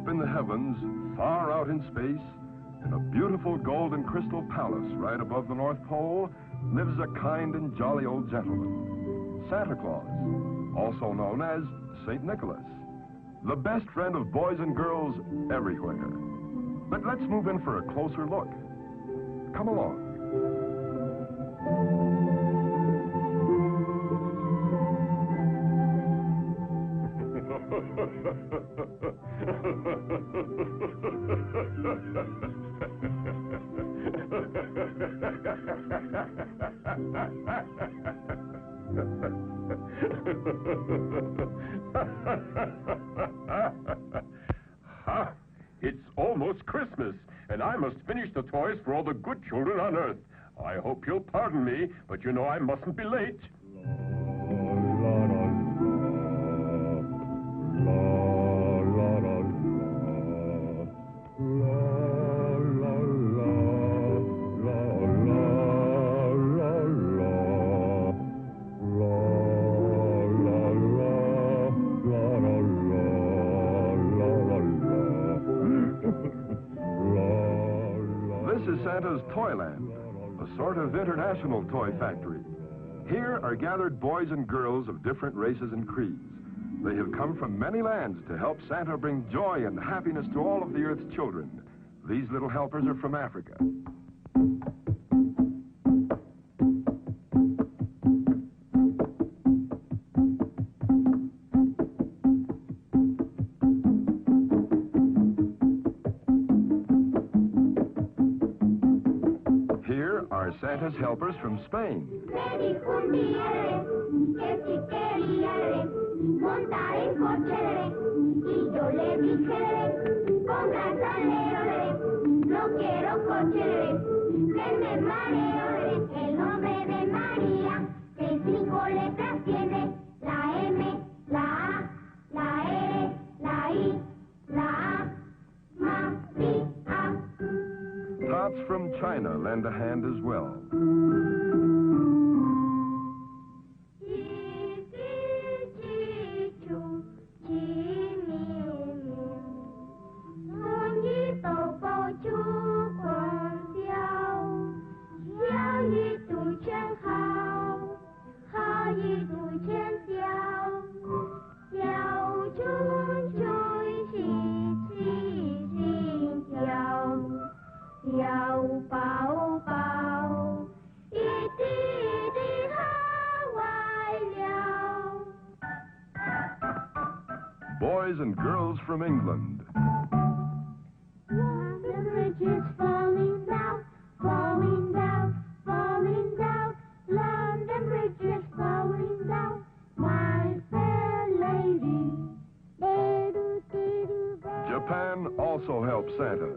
Up in the heavens, far out in space, in a beautiful gold and crystal palace right above the North Pole, lives a kind and jolly old gentleman, Santa Claus, also known as St. Nicholas, the best friend of boys and girls everywhere. But let's move in for a closer look. Come along. Ha! It's almost Christmas, and I must finish the toys for all the good children on Earth. I hope you'll pardon me, but you know I mustn't be late. This is Santa's Toyland, a sort of international toy factory. Here are gathered boys and girls of different races and creeds. They have come from many lands to help Santa bring joy and happiness to all of the Earth's children. These little helpers are from Africa. Here are Santa's helpers from Spain. Tots from China lend a hand as well. Boys and girls from England. The bridge is falling down, falling down, falling down. London Bridge is falling down, my fair lady. Japan also helps Santa.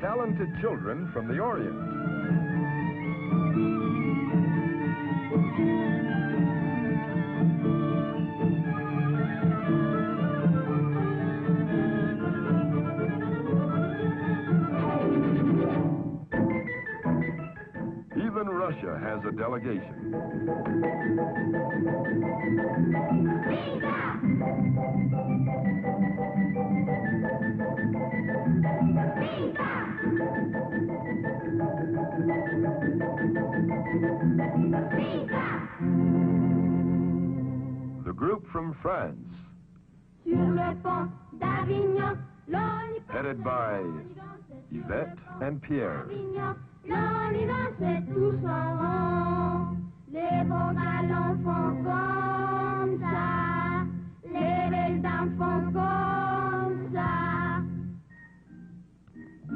Talented children from the Orient. Even Russia has a delegation. The group from France, headed by Yvette and Pierre.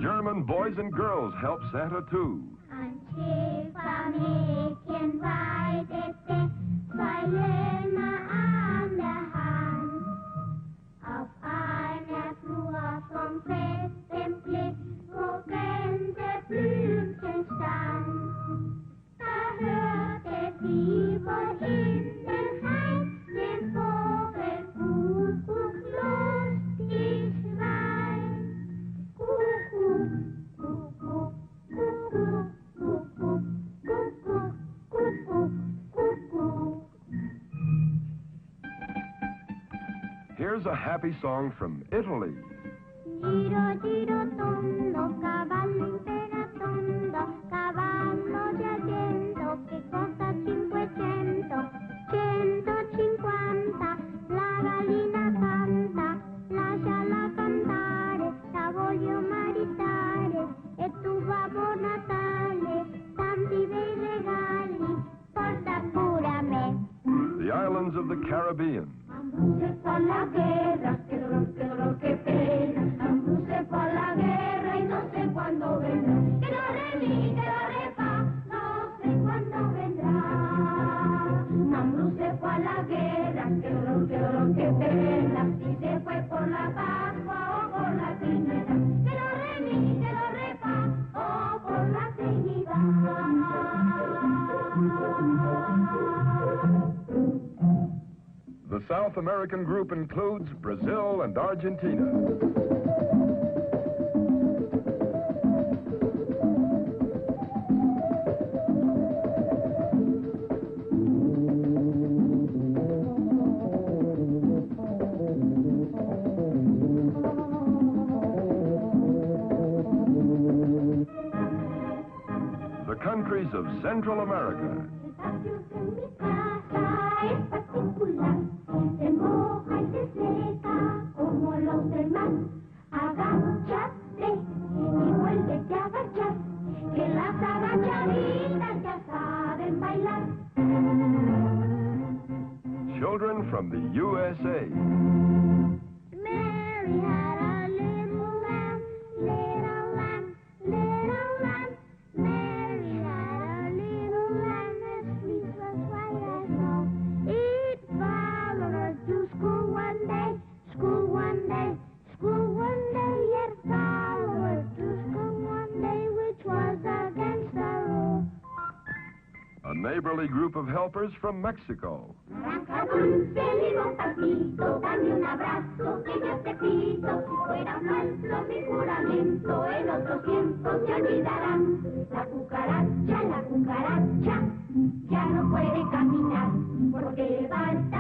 German boys and girls help Santa too. Auf einer Flur a happy song from Italy. Giro, giro, tondo, cavallo imperatondo, cavallo di argento, che costa 500, 150, la gallina canta, lasciala cantare, la voglio maritare, e tu Babbo Natale, tanti bei regali, porta pure a me. The islands of the Caribbean. Se fa la guerra, che dolor, che pena. Se fa la guerra y no sé cuándo vendrá. Que lo re fa, no sé cuándo vendrá. Mambrú se fue a la guerra, que dolor, que pena. Si se fue por la Pascua o por la Trinidad. Que lo re fa, o por la Trinidad. The South American group includes Brazil and Argentina. The countries of Central America. Se moja y se seca como los demás. Agáchate y vuélvete a agachar, que las agachaditas ya saben bailar. Children from the USA. Mary had a little lamb, little lamb, little lamb. Mary had a little lamb, as sweet as white as snow. It followed her to school one day, school one day, school one day. It followed her to school one day, which was against the rule. A neighborly group of helpers from Mexico. Dulce papito, dame un abrazo que yo te pido. Si fuera falso mi juramento, en otros tiempos se olvidarán. La cucaracha, ya no puede caminar. Porque le faltan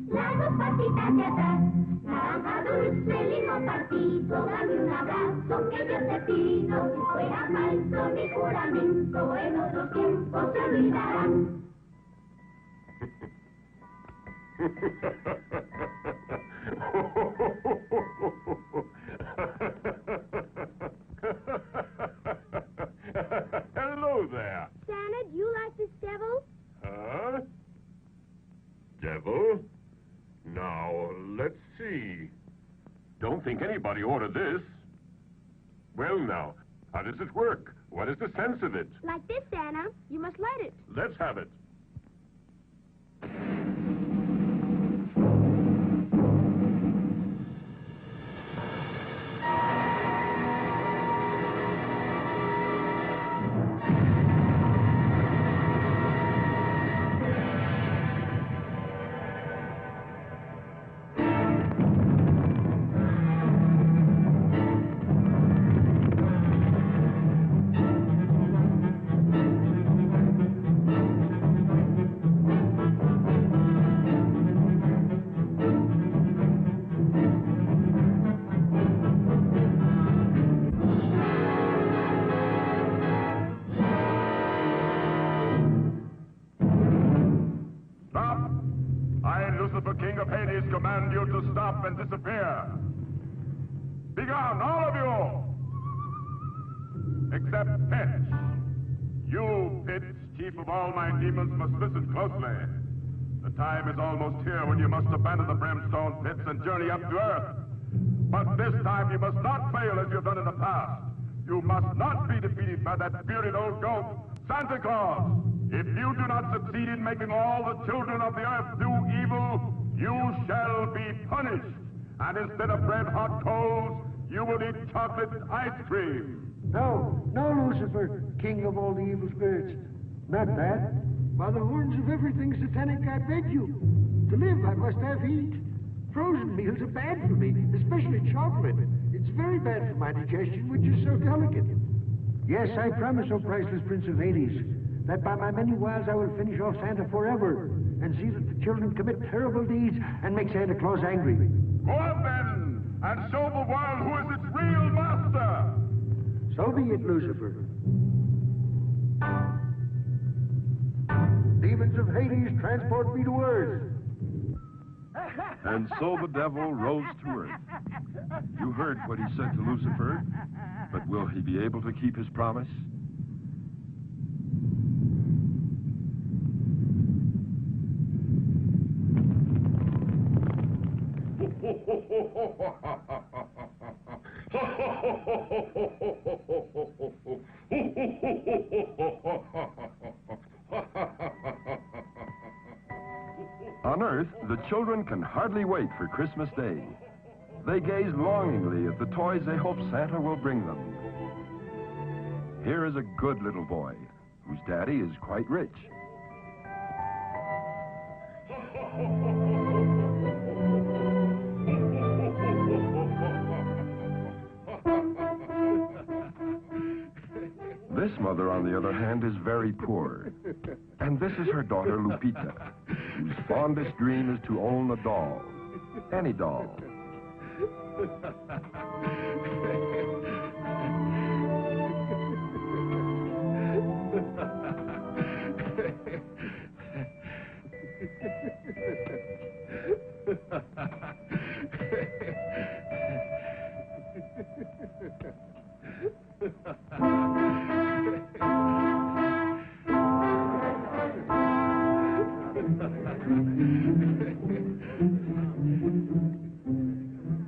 las dos patitas de atrás. Naranja dulce, limón partido, dame un abrazo que yo te pido. Si fuera falso mi juramento, en otros tiempos se olvidarán. Hello there. Santa, do you like this devil? Huh? Devil? Now, let's see. Don't think anybody ordered this. Well, now, how does it work? What is the sense of it? Like this, Santa. You must light it. Let's have it. Command you to stop and disappear. Begone, all of you! Except Pitch. You, Pitch, chief of all my demons, must listen closely. The time is almost here when you must abandon the brimstone pits and journey up to Earth. But this time you must not fail as you've done in the past. You must not be defeated by that spirited old goat, Santa Claus. If you do not succeed in making all the children of the Earth do evil, you shall be punished, and instead of red-hot coals, you will eat chocolate ice cream. No, Lucifer, king of all the evil spirits. Not that. By the horns of everything satanic, I beg you. To live, I must have heat. Frozen meals are bad for me, especially chocolate. It's very bad for my digestion, which is so delicate. Yes, I promise, O priceless Prince of Hades, that by my many wiles I will finish off Santa forever. and see that the children commit terrible deeds and make Santa Claus angry. Go on then, and show the world who is its real master. So be it, Lucifer. Demons of Hades, transport me to earth. And so the devil rose to earth. You heard what he said to Lucifer, but will he be able to keep his promise? On Earth, the children can hardly wait for Christmas Day. They gaze longingly at the toys they hope Santa will bring them. Here is a good little boy, whose daddy is quite rich. This mother, on the other hand, is very poor. And this is her daughter, Lupita, whose fondest dream is to own a doll. Any doll.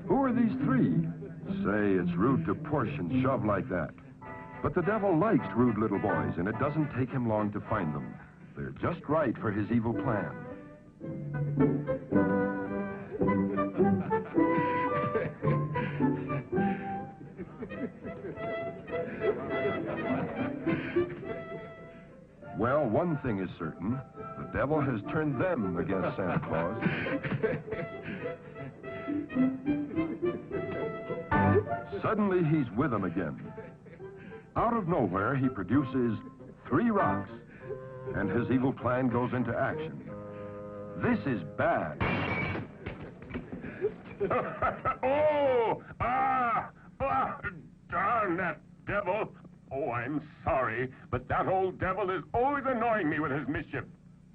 Who are these three? Say, it's rude to push and shove like that. But the devil likes rude little boys, and it doesn't take him long to find them. They're just right for his evil plan. Well, one thing is certain. The devil has turned them against Santa Claus. Suddenly, he's with them again. Out of nowhere, he produces 3 rocks, and his evil plan goes into action. This is bad. Darn that devil. Oh, I'm sorry, but that old devil is always annoying me with his mischief.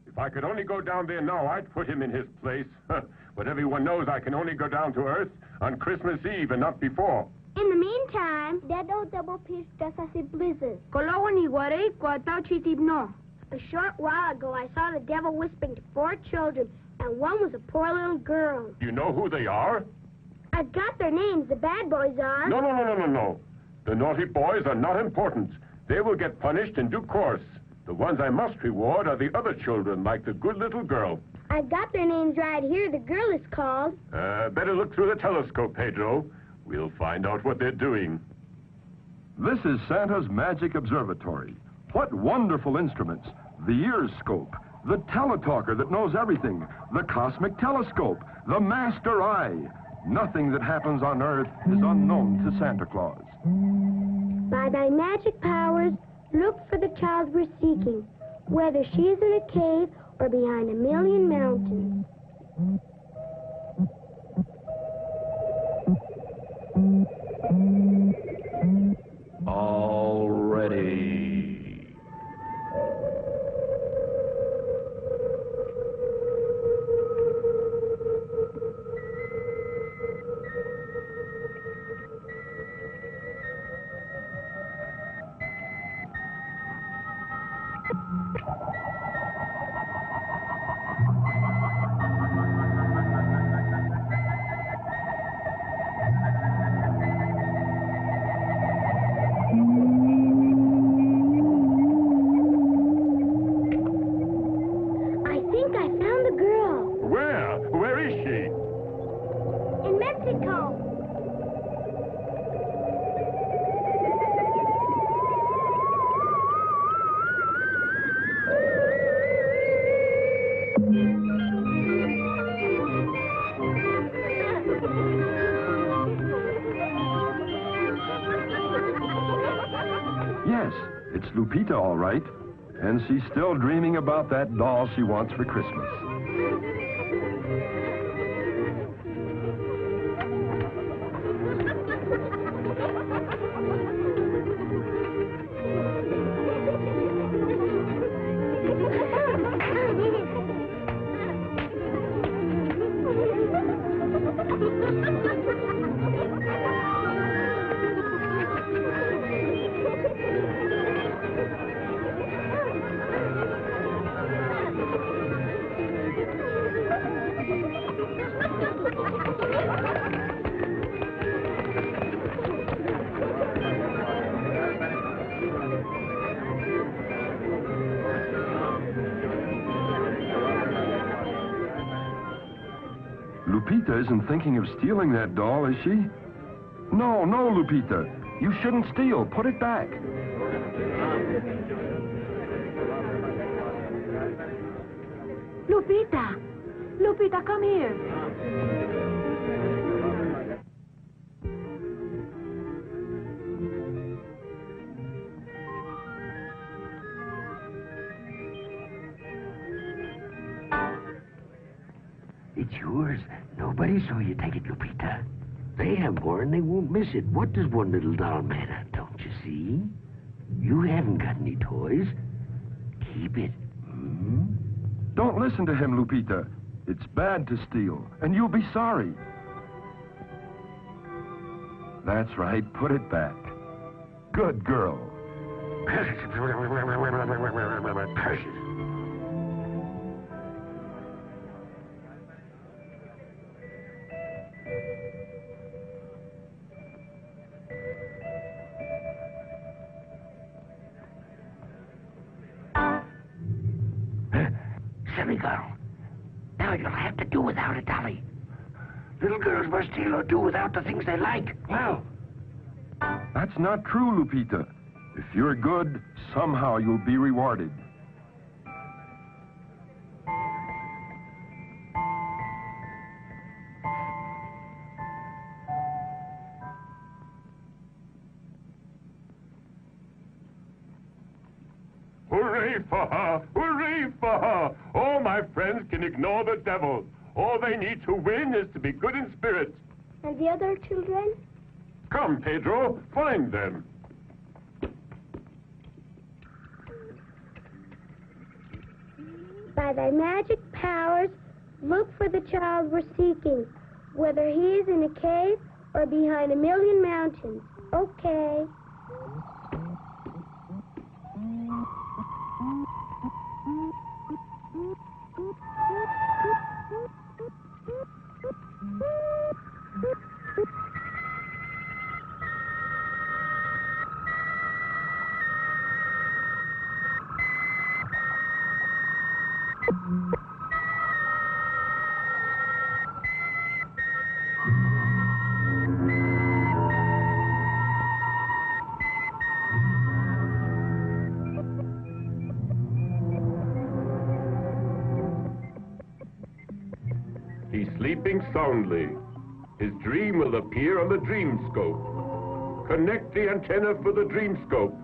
If I could only go down there now, I'd put him in his place. But everyone knows I can only go down to Earth on Christmas Eve and not before. In the meantime, that old double piece just as it blizzard. A short while ago, I saw the devil whispering to 4 children, and one was a poor little girl. You know who they are? I've got their names. The bad boys are. No. The naughty boys are not important. They will get punished in due course. The ones I must reward are the other children, like the good little girl. I've got their names right here. The girl is called... Better look through the telescope, Pedro. We'll find out what they're doing. This is Santa's magic observatory. What wonderful instruments. The ear scope, the teletalker that knows everything, the cosmic telescope, the master eye. Nothing that happens on Earth is unknown to Santa Claus. By thy magic powers, look for the child we're seeking, whether she is in a cave or behind a million mountains. All ready. Yes, it's Lupita, all right. And she's still dreaming about that doll she wants for Christmas. Lupita isn't thinking of stealing that doll, is she? No, Lupita. You shouldn't steal. Put it back. Lupita! Lupita, come here. It's yours. Nobody saw you take it, Lupita. They have more and they won't miss it. What does one little doll matter, don't you see? You haven't got any toys. Keep it. Hmm? Don't listen to him, Lupita. It's bad to steal, and you'll be sorry. That's right. Put it back. Good girl. Silly girl. Now you'll have to do without a dolly. Little girls must steal or do without the things they like. Well. That's not true, Lupita. If you're good, somehow you'll be rewarded. Hooray for her! Hooray for her! All my friends can ignore the devil. All they need to win is to be good in spirit. And the other children? Come, Pedro, find them. By thy magic powers, look for the child we're seeking, whether he is in a cave or behind a million mountains. Okay. He's sleeping soundly. His dream will appear on the dream scope. Connect the antenna for the dream scope.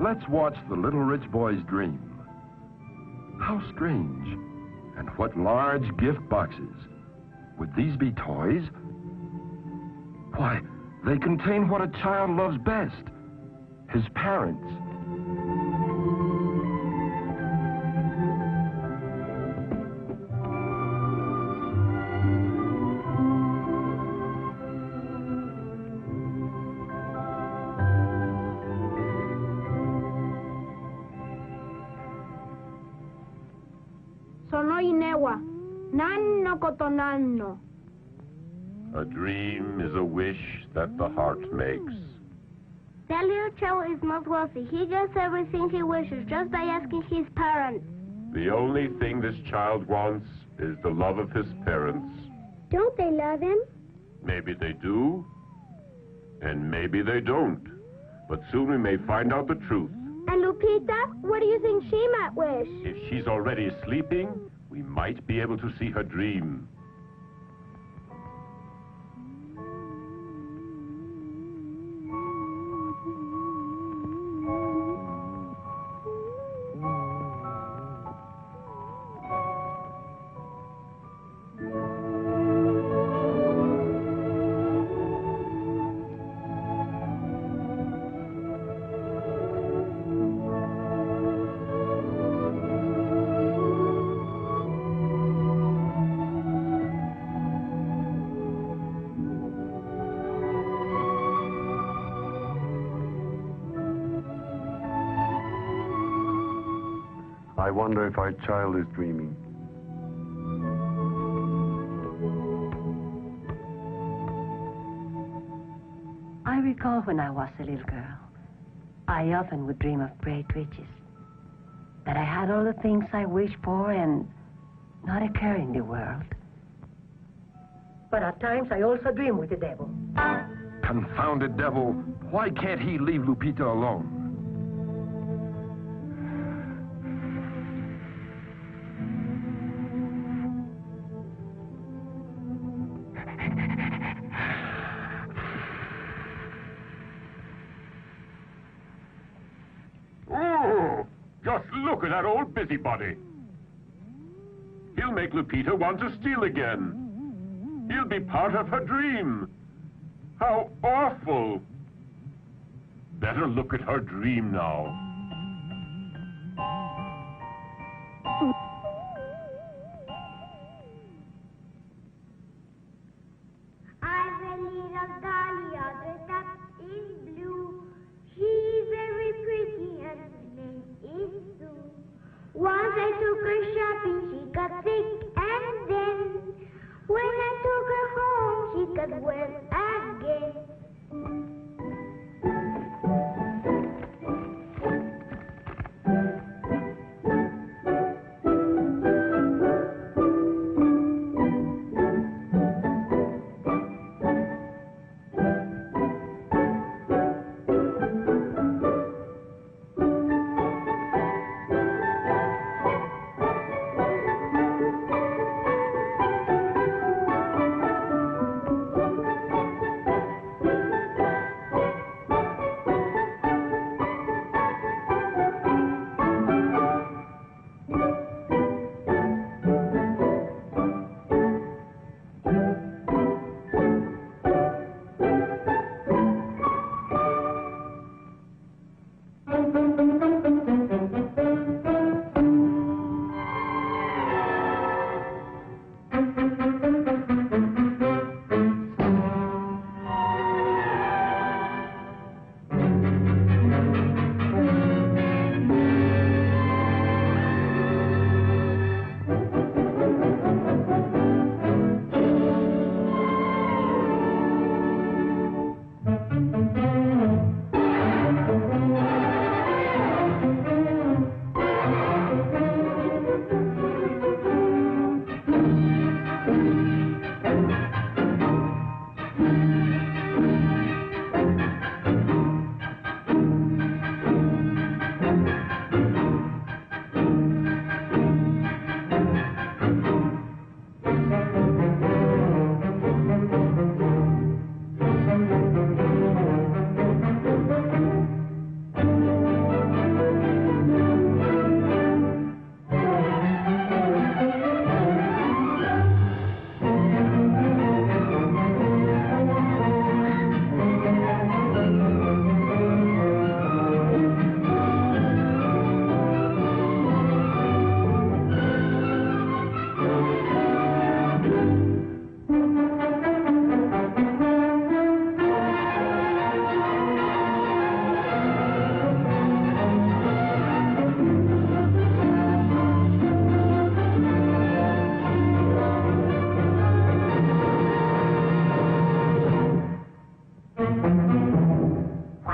Let's watch the little rich boy's dream. How strange. And what large gift boxes. Would these be toys? Why, they contain what a child loves best. His parents. A dream is a wish that the heart makes. That little child is not wealthy. He gets everything he wishes just by asking his parents. The only thing this child wants is the love of his parents. Don't they love him? Maybe they do, and maybe they don't. But soon we may find out the truth. And Lupita, what do you think she might wish? If she's already sleeping, we might be able to see her dream. I wonder if our child is dreaming. I recall when I was a little girl, I often would dream of great riches. That I had all the things I wished for and not a care in the world. But at times I also dream with the devil. Confounded devil. Why can't he leave Lupita alone? Just look at that old busybody. He'll make Lupita want to steal again. He'll be part of her dream. How awful. Better look at her dream now. I'm a little dahlia dressed up in blue. She's very pretty and her name is Sue. Once I took her shopping, she got sick, and then when I took her home, she got well again.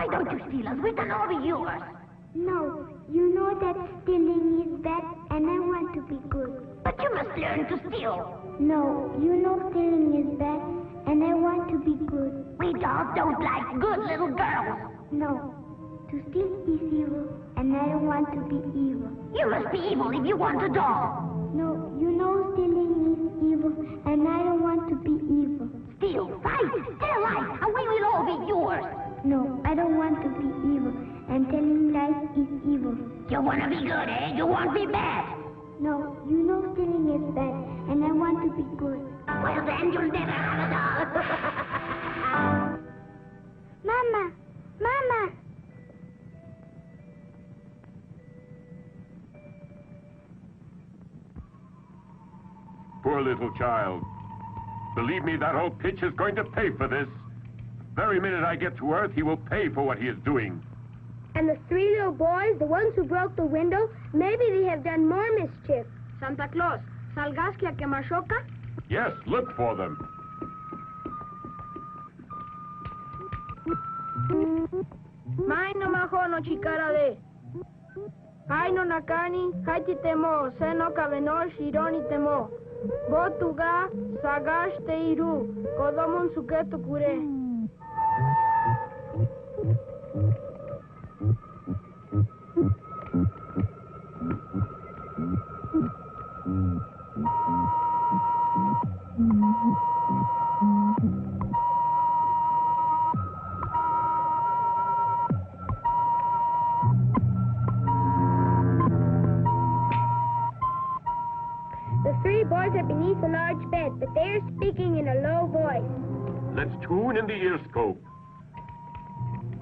Why don't you steal us? We can all be yours. No, you know that stealing is bad, and I want to be good. But you must learn to steal. No, you know stealing is bad, and I want to be good. We dolls don't like good little girls. No, to steal is evil, and I don't want to be evil. You must be evil if you want a doll. No, you know stealing is evil, and I don't want to be evil. Steal, fight, tell lies, and we will all be yours. No, I don't want to be evil, and telling lies is evil. You want to be good, eh? You won't be bad. No, you know stealing is bad, and I want to be good. Well, then you'll never have a doll. Mama! Mama! Poor little child. Believe me, that old pitch is going to pay for this. The very minute I get to Earth, he will pay for what he is doing. And the three little boys, the ones who broke the window, maybe they have done more mischief. Santa Claus, ¿salgaste a quemar choca? Yes, look for them. Maino majono chicara de. Haino nakani, haiti temo, seno kabeno, shironi temo. Botuga, sagash te iru, kodomon suketo kure. The three boys are beneath a large bed, but they are speaking in a low voice. Let's tune in the ear scope.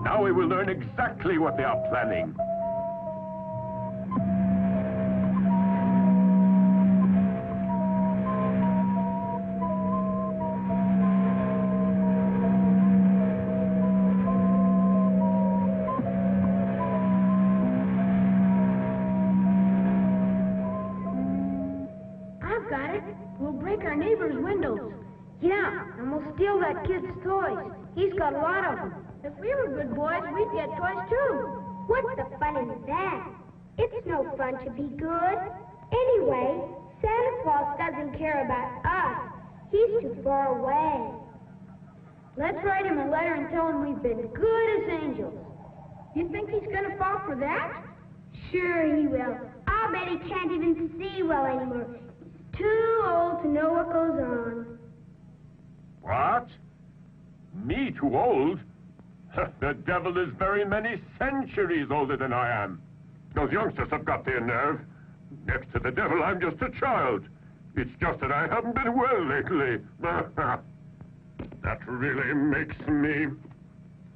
Now we will learn exactly what they are planning. I've got it. We'll break our neighbor's windows. Yeah, and we'll steal that kid's toys. He's got a lot of them. If we were good boys, we'd get toys too. What's the fun in that? It's no fun to be good. Anyway, Santa Claus doesn't care about us. He's too far away. Let's write him a letter and tell him we've been good as angels. You think he's gonna fall for that? Sure he will. I'll bet he can't even see well anymore. He's too old to know what goes on. What? Me too old? The devil is very many centuries older than I am. Those youngsters have got their nerve. Next to the devil, I'm just a child. It's just that I haven't been well lately. That really makes me...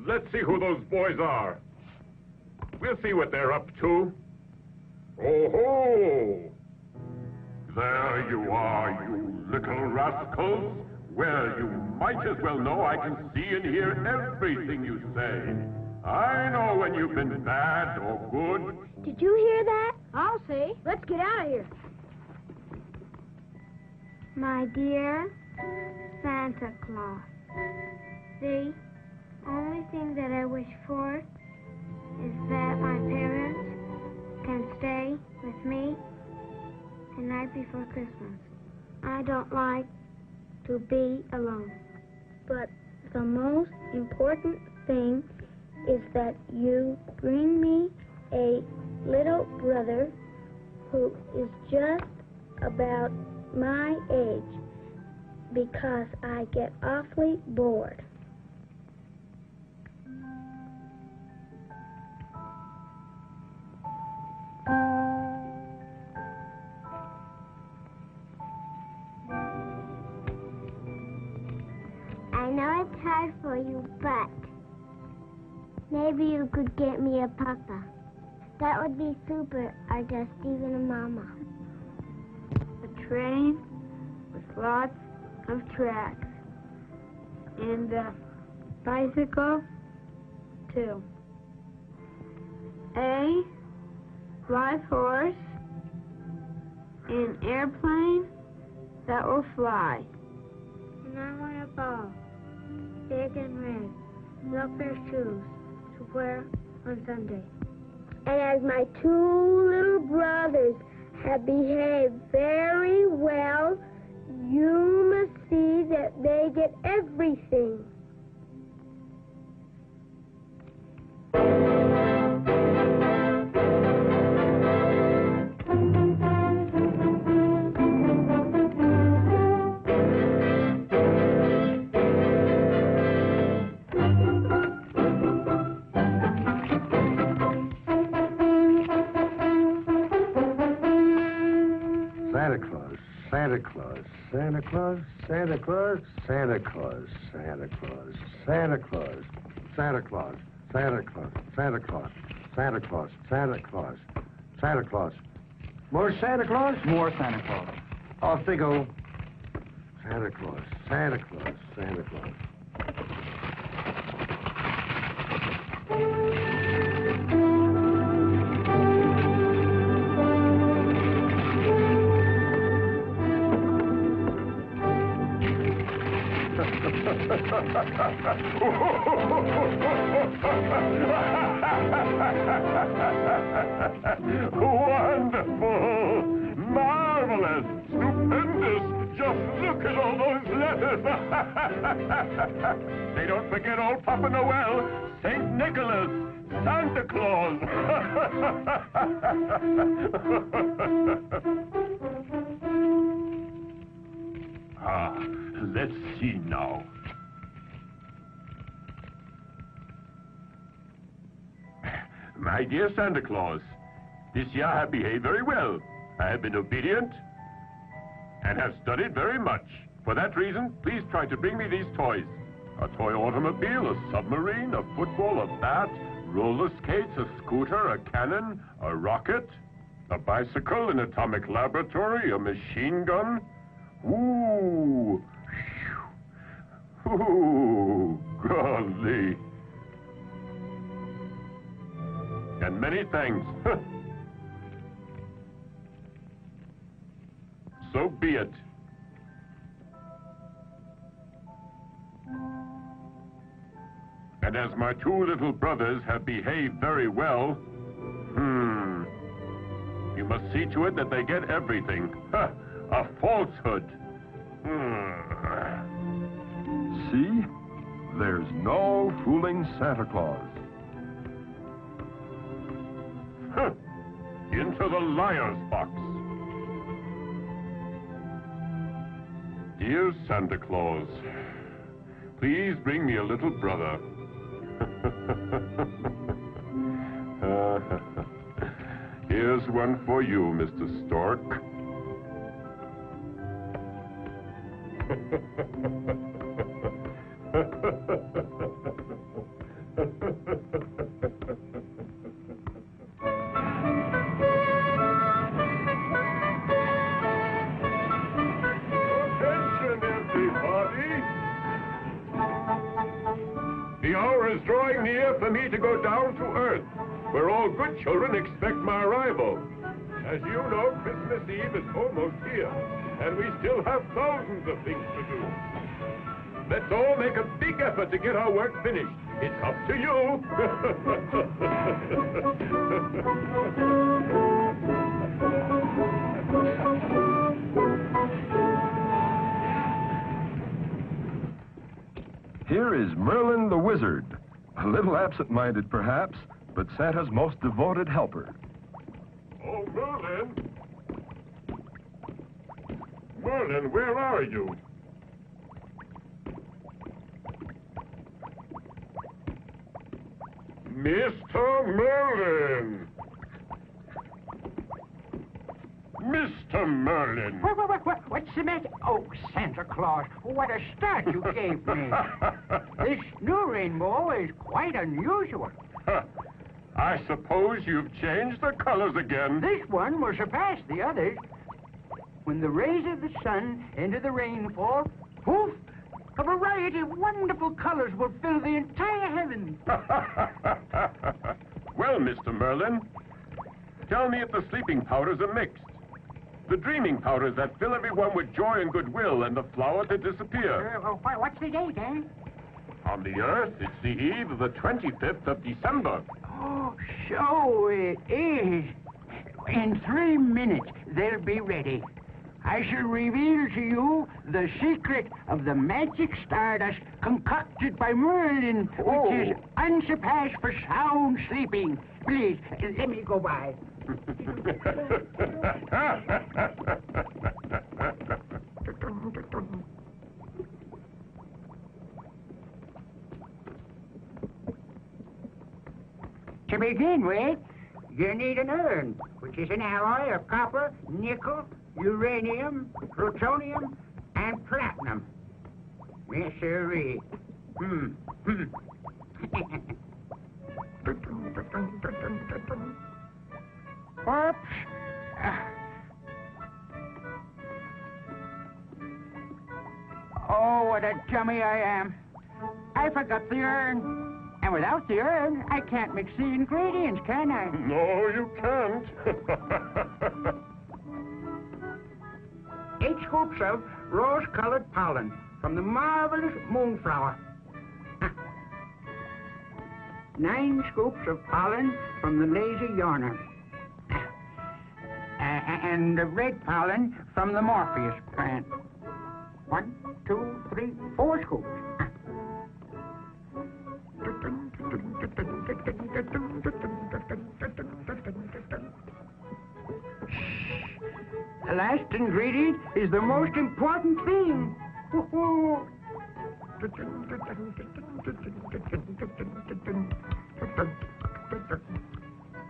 Let's see who those boys are. We'll see what they're up to. Oh-ho! There you are, you little rascals. Well, you might as well know I can see and hear everything you say. I know when you've been bad or good. Did you hear that? I'll see. Let's get out of here. My dear Santa Claus, the only thing that I wish for is that my parents can stay with me the night before Christmas. I don't like to be alone. But the most important thing is that you bring me a little brother who is just about my age, because I get awfully bored. I know it's hard for you, but maybe you could get me a papa. That would be super, or just even a mama. A train with lots of tracks. And a bicycle, too. A live horse. An airplane that will fly. And I want a ball, big and red, no pair of shoes, to square on Sunday. And as my 2 little brothers have behaved very well, you must see that they get everything. Santa Claus, Santa Claus, Santa Claus, Santa Claus, Santa Claus, Santa Claus, Santa Claus, Santa Claus, Santa Claus, Santa Claus, Santa Claus, Santa Claus, Santa Claus. More Santa Claus? More Santa Claus. Off they go. Santa Claus, Santa Claus, Santa Claus. Wonderful! Marvelous! Stupendous! Just look at all those letters! They don't forget old Papa Noel, St. Nicholas, Santa Claus! Let's see now. My dear Santa Claus, this year I have behaved very well. I have been obedient and have studied very much. For that reason, please try to bring me these toys. A toy automobile, a submarine, a football, a bat, roller skates, a scooter, a cannon, a rocket, a bicycle, an atomic laboratory, a machine gun. Ooh! Ooh, golly. And many thanks. So be it. And as my 2 little brothers have behaved very well, you must see to it that they get everything. A falsehood. See? There's no fooling Santa Claus. Into the liar's box. Dear Santa Claus, please bring me a little brother. Here's one for you, Mr. Stork. Drawing near for me to go down to Earth, where all good children expect my arrival. As you know, Christmas Eve is almost here, and we still have thousands of things to do. Let's all make a big effort to get our work finished. It's up to you. Here is Merlin the Wizard. A little absent-minded, perhaps, but Santa's most devoted helper. Oh, Merlin! Merlin, where are you? Mr. Merlin! Mr. Merlin! What's the matter? Oh, Santa Claus, what a start you gave me. This new rainbow is quite unusual. I suppose you've changed the colors again. This one will surpass the others. When the rays of the sun enter the rainfall, poof, a variety of wonderful colors will fill the entire heavens. Well, Mr. Merlin, tell me if the sleeping powders are mixed. The dreaming powders that fill everyone with joy and goodwill, and the flower to disappear. What's the date, eh? On the Earth, it's the eve of the 25th of December. Oh, so it is. In 3 minutes, they'll be ready. I shall reveal to you the secret of the magic stardust concocted by Merlin, which is unsurpassed for sound sleeping. Please, let me go by. To begin with, you need an urn, which is an alloy of copper, nickel, uranium, plutonium, and platinum. Yes, sirree. Whoops. Oh, what a dummy I am. I forgot the urn. And without the urn, I can't mix the ingredients, can I? No, you can't. 8 scoops of rose-colored pollen from the marvelous moonflower. 9 scoops of pollen from the lazy yawner. And the red pollen from the Morpheus plant. 1, 2, 3, 4 scoops. The last ingredient is the most important thing.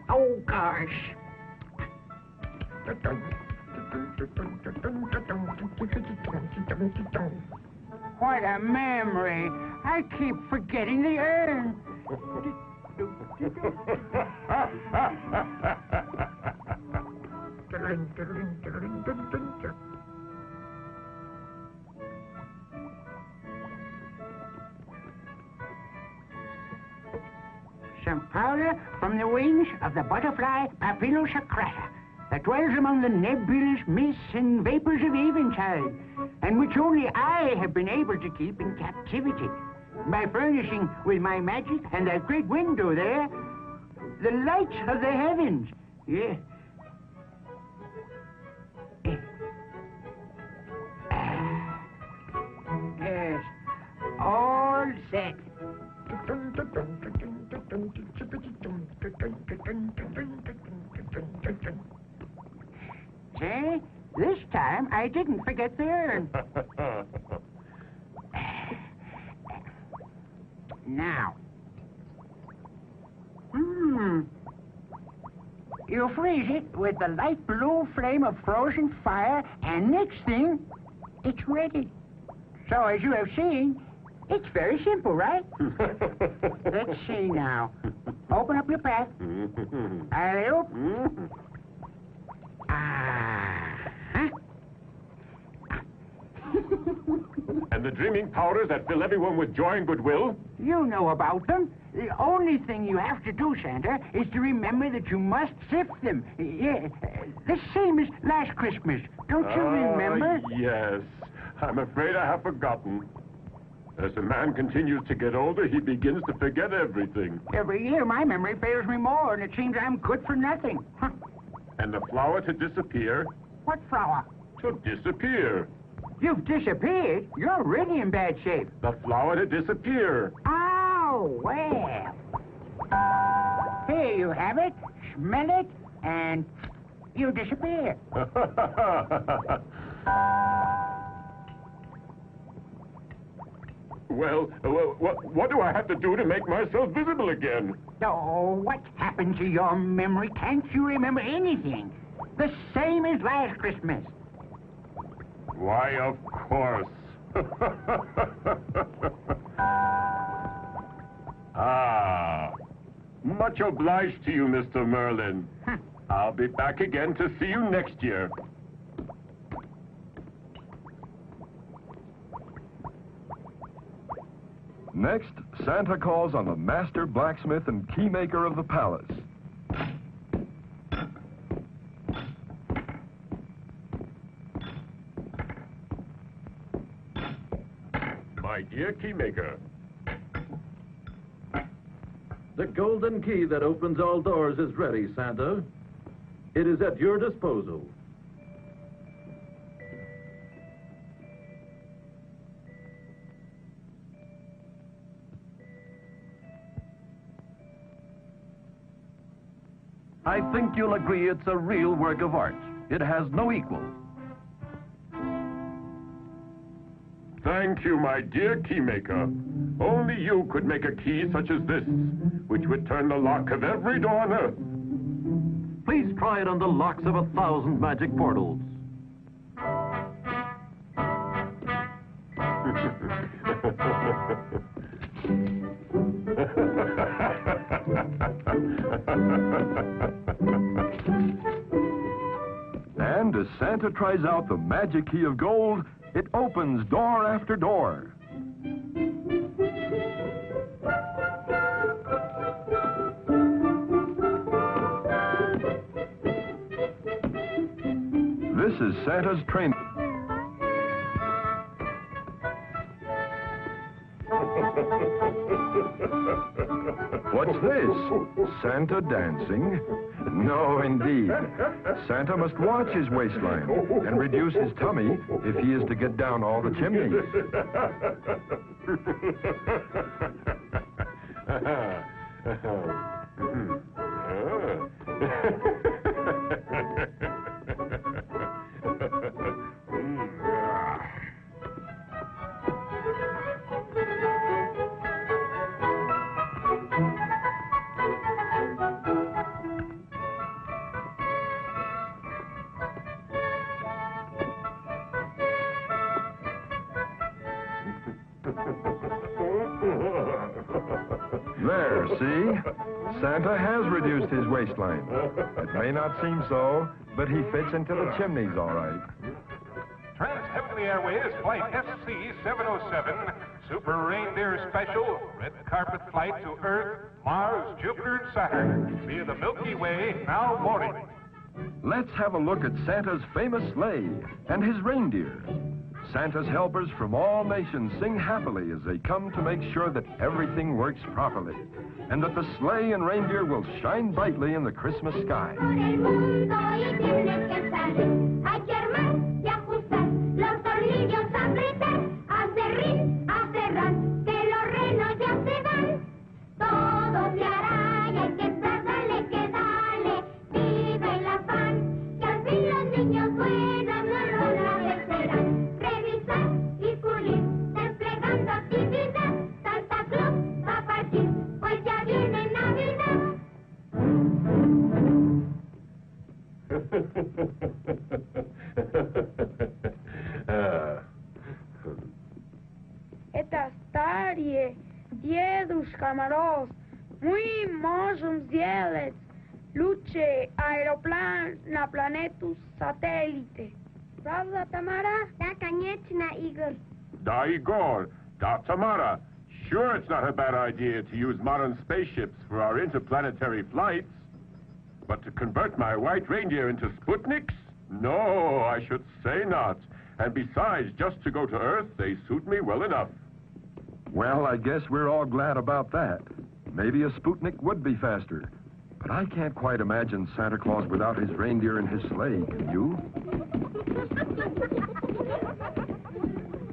Oh, gosh. What a memory. I keep forgetting the urn. Some powder from the wings of the butterfly Papilosacrata that dwells among the nebulous mists and vapors of eventide, and which only I have been able to keep in captivity by furnishing with my magic and that great window there the lights of the heavens. Yeah. Yes. All set. See? This time I didn't forget the urn. Now. You freeze it with the light blue flame of frozen fire, and next thing, it's ready. So as you have seen, it's very simple, right? Let's see now. Open up your pack. Alley-oop. And the dreaming powders that fill everyone with joy and goodwill? You know about them. The only thing you have to do, Santa, is to remember that you must sift them. Yeah, the same as last Christmas. Don't you remember? Yes. I'm afraid I have forgotten. As a man continues to get older, he begins to forget everything. Every year, my memory fails me more, and it seems I'm good for nothing. And the flower to disappear? What flower? To disappear. You've disappeared? You're really in bad shape. The flower to disappear. Oh, well. Here you have it. Smell it, and you disappear. Well, what do I have to do to make myself visible again? Oh, what happened to your memory? Can't you remember anything? The same as last Christmas. Why, of course. Much obliged to you, Mr. Merlin. I'll be back again to see you next year. Next, Santa calls on the master blacksmith and keymaker of the palace. My dear keymaker, The golden key that opens all doors is ready, Santa. It is at your disposal. I think you'll agree it's a real work of art. It has no equal. Thank you, my dear keymaker. Only you could make a key such as this, which would turn the lock of every door on Earth. Please try it on the locks of 1,000 magic portals. And as Santa tries out the magic key of gold, it opens door after door. This is Santa's train. What's this? Santa dancing? No, indeed. Santa must watch his waistline and reduce his tummy if he is to get down all the chimneys. There, see? Santa has reduced his waistline. It may not seem so, but he fits into the chimneys all right. Trans-Heavenly Airways Flight SC-707, Super Reindeer Special, red carpet flight to Earth, Mars, Jupiter, and Saturn, via the Milky Way, now boarding. Let's have a look at Santa's famous sleigh and his reindeer. Santa's helpers from all nations sing happily as they come to make sure that everything works properly and that the sleigh and reindeer will shine brightly in the Christmas sky. Это старые дедушка Мороз, мы можем сделать лучший аэроплан на планету сателлите. Правда, Tamara? Да, конечно, Игорь. Da, Igor. Da, Tamara. Sure, it's not a bad idea to use modern spaceships for our interplanetary flights. But to convert my white reindeer into Sputniks? No, I should say not. And besides, just to go to Earth, they suit me well enough. Well, I guess we're all glad about that. Maybe a Sputnik would be faster. But I can't quite imagine Santa Claus without his reindeer and his sleigh, can you?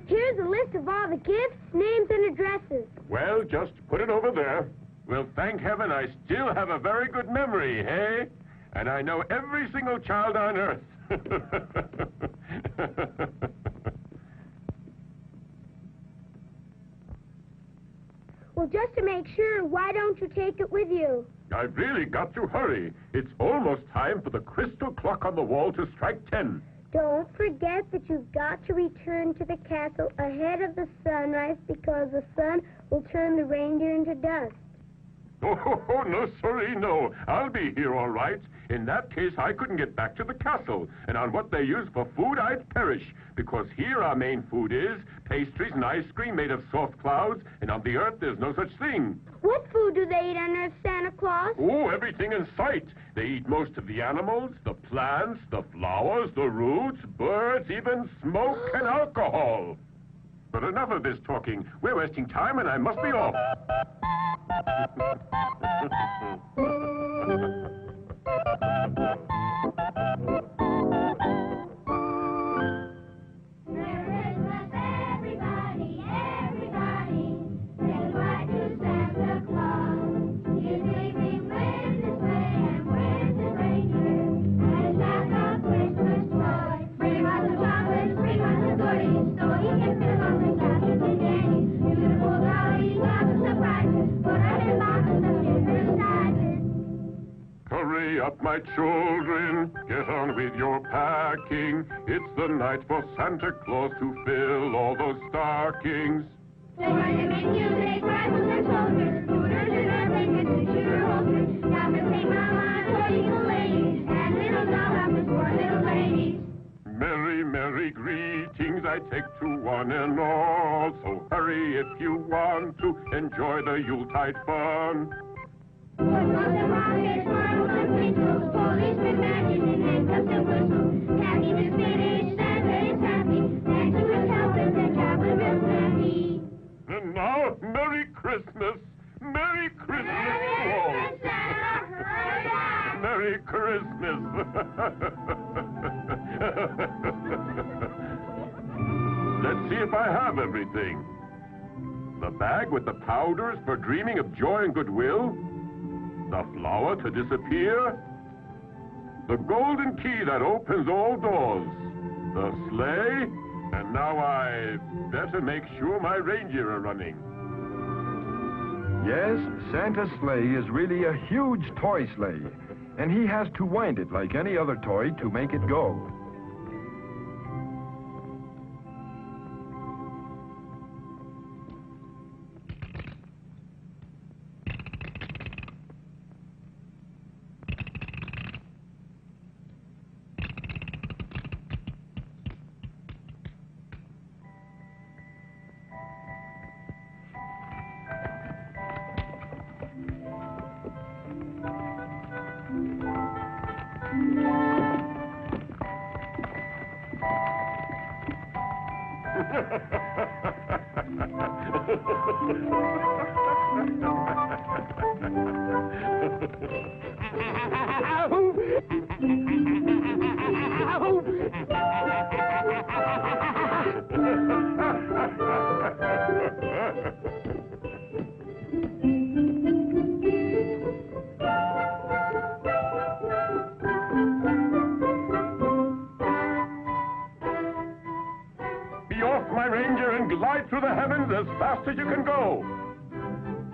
Here's a list of all the gifts, names, and addresses. Well, just put it over there. Well, thank heaven I still have a very good memory, hey? And I know every single child on Earth. Well, just to make sure, why don't you take it with you? I've really got to hurry. It's almost time for the crystal clock on the wall to strike 10. Don't forget that you've got to return to the castle ahead of the sunrise because the sun will turn the reindeer into dust. Oh, no, sorry, no. I'll be here all right. In that case, I couldn't get back to the castle. And on what they use for food, I'd perish. Because here our main food is pastries and ice cream made of soft clouds. And on the Earth, there's no such thing. What food do they eat on Earth, Santa Claus? Oh, everything in sight. They eat most of the animals, the plants, the flowers, the roots, birds, even smoke and alcohol. But enough of this talking. We're wasting time and I must be off. Hurry up, my children. Get on with your packing. It's the night for Santa Claus to fill all those stockings. Merry, merry greetings I take to one and all. So hurry if you want to enjoy the Yuletide fun. And now, Merry Christmas! Merry Christmas to all! Merry Christmas! Let's see if I have everything. The bag with the powders for dreaming of joy and goodwill. The flower to disappear. The golden key that opens all doors. The sleigh. And now I better make sure my reindeer are running. Yes, Santa's sleigh is really a huge toy sleigh, and he has to wind it like any other toy to make it go. Through the heavens as fast as you can go.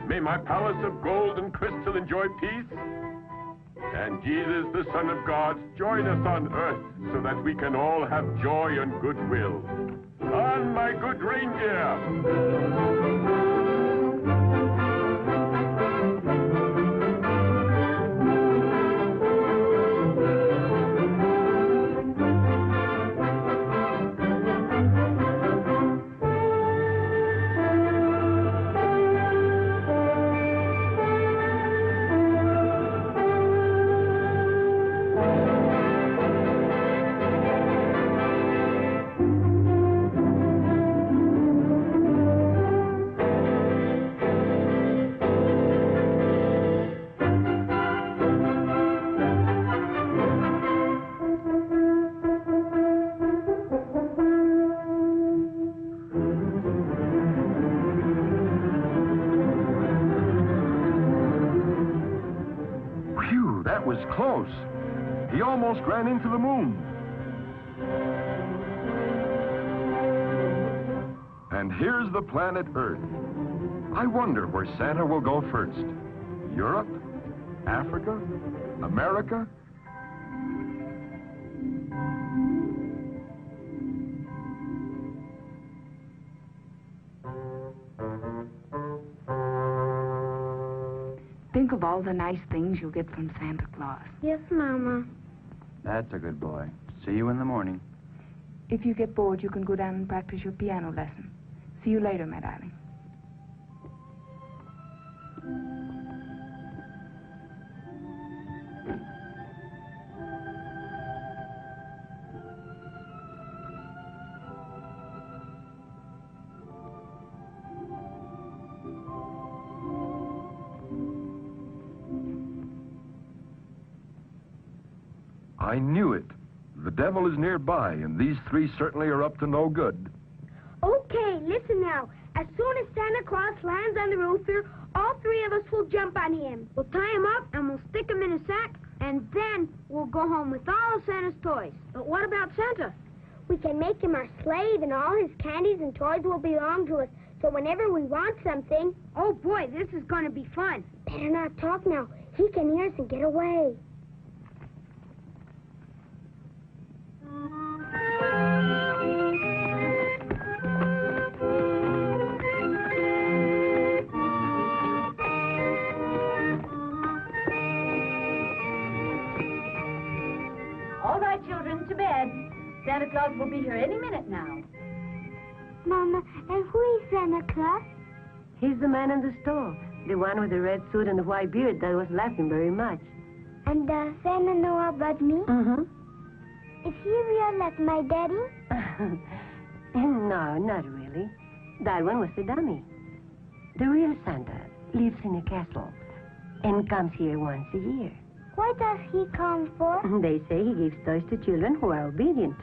May my palace of gold and crystal enjoy peace, and Jesus, the Son of God, join us on earth so that we can all have joy and goodwill. On my good reindeer! Close. He almost ran into the moon. And here's the planet Earth. I wonder where Santa will go first. Europe? Africa? America? Think of all the nice things you'll get from Santa Claus. Yes, Mama. That's a good boy. See you in the morning. If you get bored, you can go down and practice your piano lesson. See you later, my darling. I knew it. The devil is nearby, and these three certainly are up to no good. Okay, listen now. As soon as Santa Claus lands on the roof here, all three of us will jump on him. We'll tie him up, and we'll stick him in a sack, and then we'll go home with all of Santa's toys. But what about Santa? We can make him our slave, and all his candies and toys will belong to us. So whenever we want something... Oh, boy, this is going to be fun. Better not talk now. He can hear us and get away. All right, children, to bed. Santa Claus will be here any minute now. Mama, and who is Santa Claus? He's the man in the store, the one with the red suit and the white beard that was laughing very much. And does Santa know about me? Mm-hmm. Is he real like my daddy? No, not really. That one was a dummy. The real Santa lives in a castle and comes here once a year. What does he come for? They say he gives toys to children who are obedient.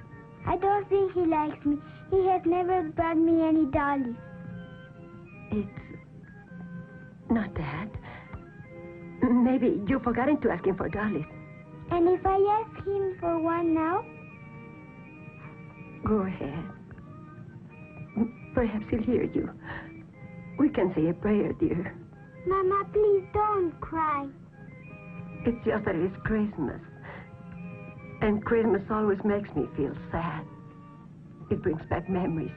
I don't think he likes me. He has never brought me any dollies. It's not that. Maybe you've forgotten to ask him for dollies. And if I ask him for one now? Go ahead. Perhaps he'll hear you. We can say a prayer, dear. Mama, please don't cry. It's just that it's Christmas. And Christmas always makes me feel sad. It brings back memories.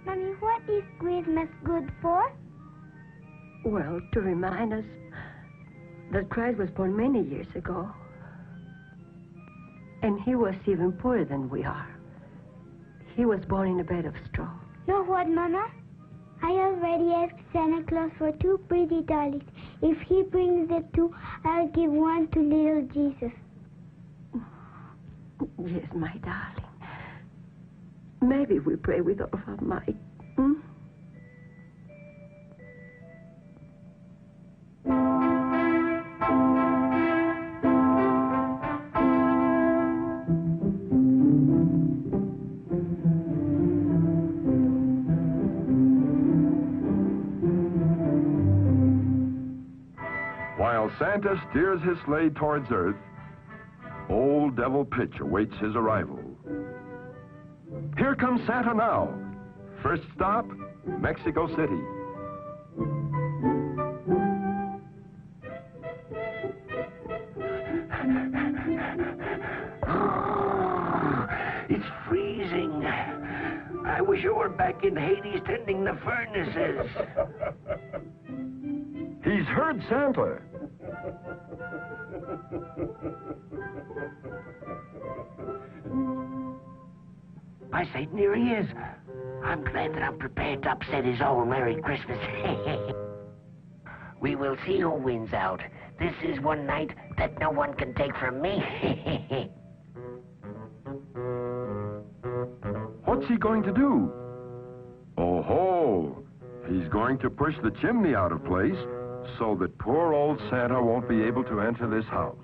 Mommy, what is Christmas good for? Well, to remind us that Christ was born many years ago. And he was even poorer than we are. He was born in a bed of straw. Know what, Mama? I already asked Santa Claus for 2 pretty dollies. If he brings the 2, I'll give one to little Jesus. Yes, my darling. Maybe we pray with all of our might. Hmm? While Santa steers his sleigh towards Earth, Old Devil Pitch awaits his arrival. Here comes Santa now. First stop, Mexico City. It's freezing. I wish I were back in Hades tending the furnaces. He's heard Santa. By Satan, here he is. I'm glad that I'm prepared to upset his old Merry Christmas. We will see who wins out. This is one night that no one can take from me. What's he going to do? Oh ho! He's going to push the chimney out of place so that poor old Santa won't be able to enter this house.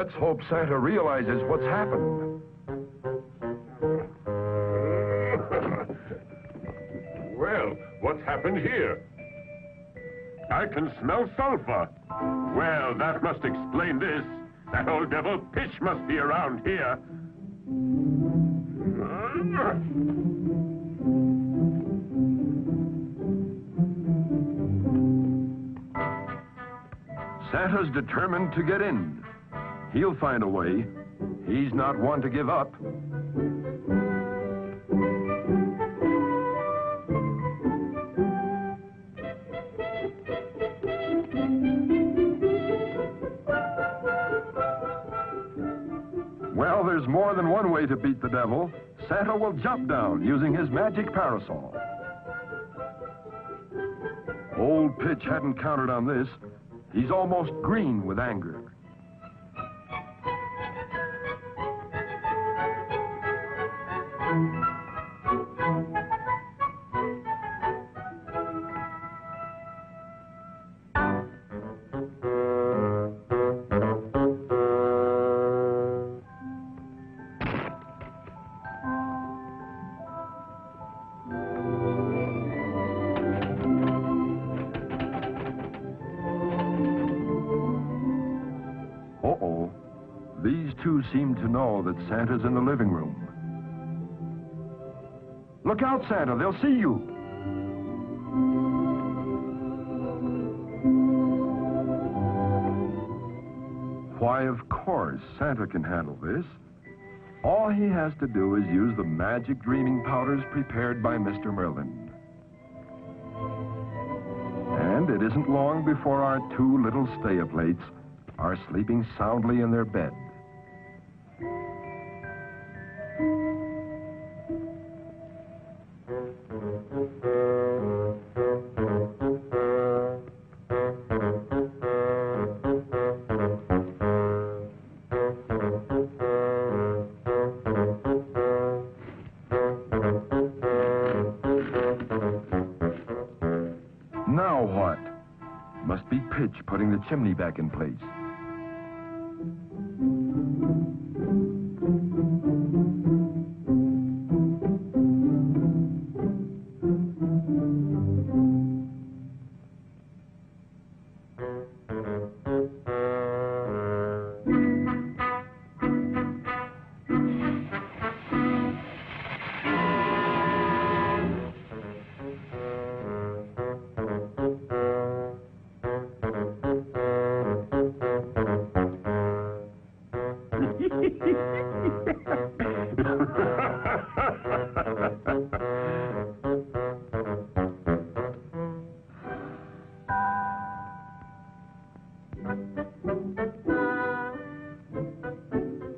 Let's hope Santa realizes what's happened. Well, what's happened here? I can smell sulfur. Well, that must explain this. That old devil Pitch must be around here. Santa's determined to get in. He'll find a way. He's not one to give up. Well, there's more than one way to beat the devil. Santa will jump down using his magic parasol. Old Pitch hadn't counted on this. He's almost green with anger. These two seem to know that Santa's in the living room. Look out, Santa, they'll see you. Why, of course, Santa can handle this. All he has to do is use the magic dreaming powders prepared by Mr. Merlin. And it isn't long before our two little stay-a-plates are sleeping soundly in their bed. Now what? Must be Pitch putting the chimney back in place.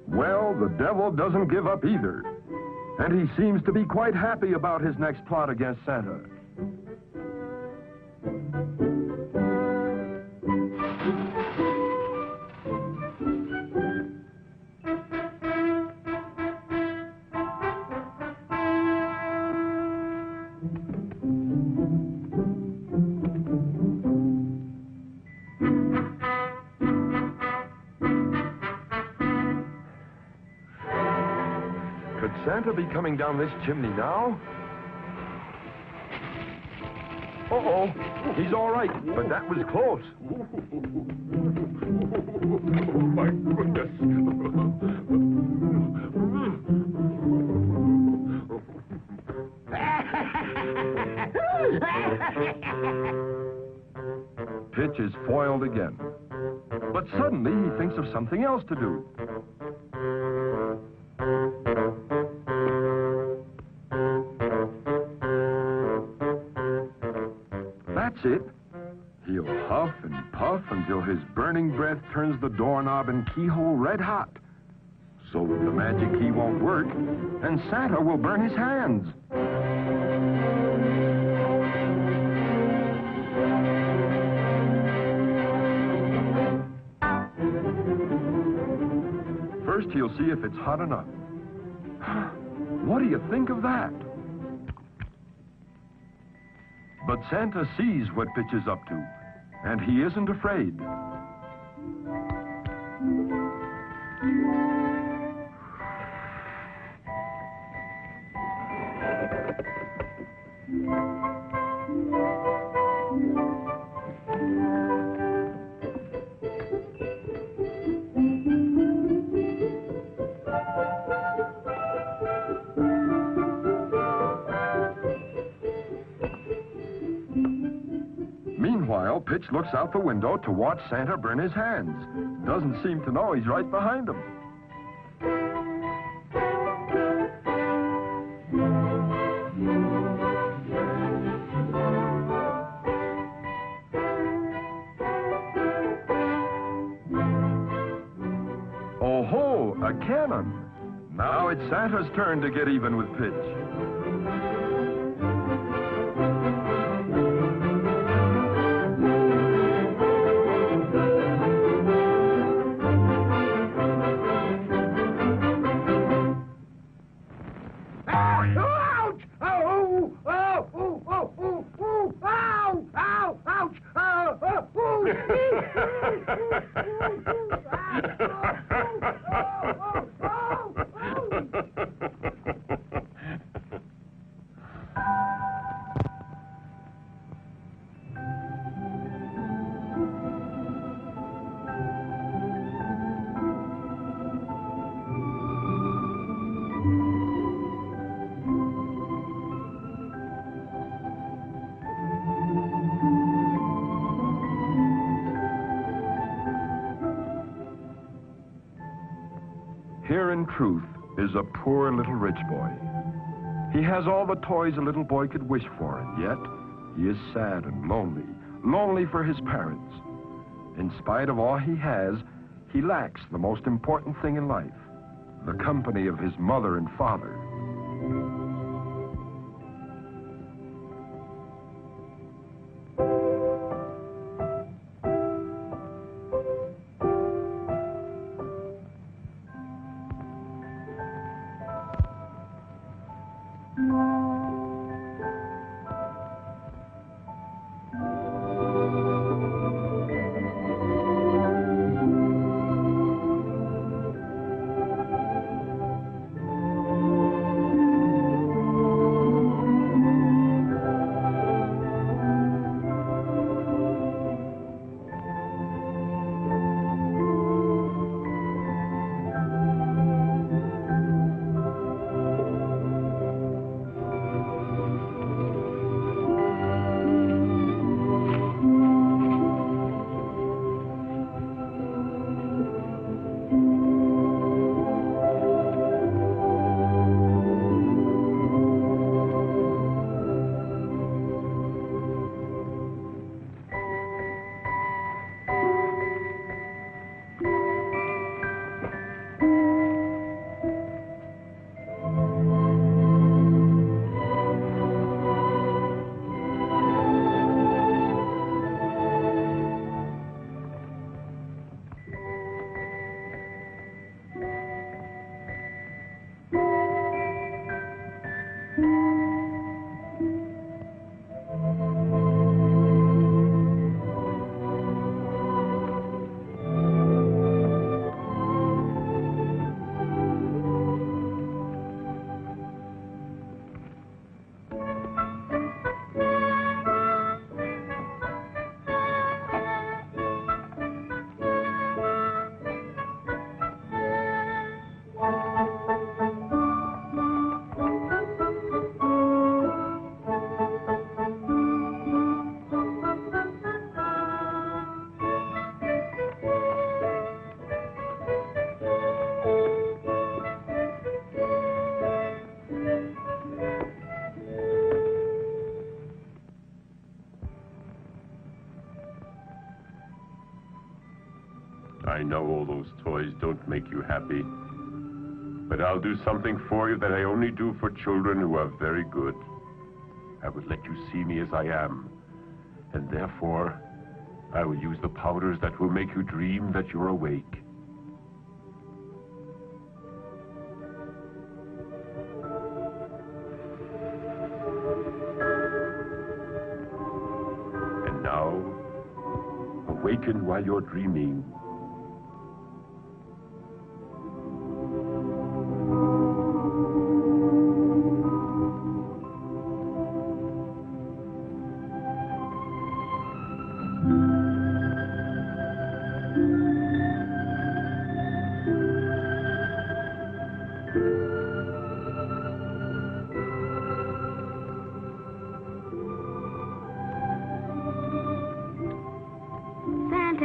Well, the devil doesn't give up either. And he seems to be quite happy about his next plot against Santa. Could Santa be coming down this chimney now? Uh-oh, he's all right, but that was close. My goodness. Pitch is foiled again. But suddenly he thinks of something else to do. That's it. He'll huff and puff until his burning breath turns the doorknob and keyhole red hot. So the magic key won't work, and Santa will burn his hands. First, he'll see if it's hot enough. What do you think of that? But Santa sees what Pitch is up to, and he isn't afraid. Meanwhile, Pitch looks out the window to watch Santa burn his hands. Doesn't seem to know he's right behind him. Oh ho, a cannon. Now it's Santa's turn to get even with Pitch. Here, in truth, is a poor little rich boy. He has all the toys a little boy could wish for, and yet he is sad and lonely, lonely for his parents. In spite of all he has, he lacks the most important thing in life, the company of his mother and father. I know all those toys don't make you happy, but I'll do something for you that I only do for children who are very good. I would let you see me as I am, and therefore, I will use the powders that will make you dream that you're awake. And now, awaken while you're dreaming.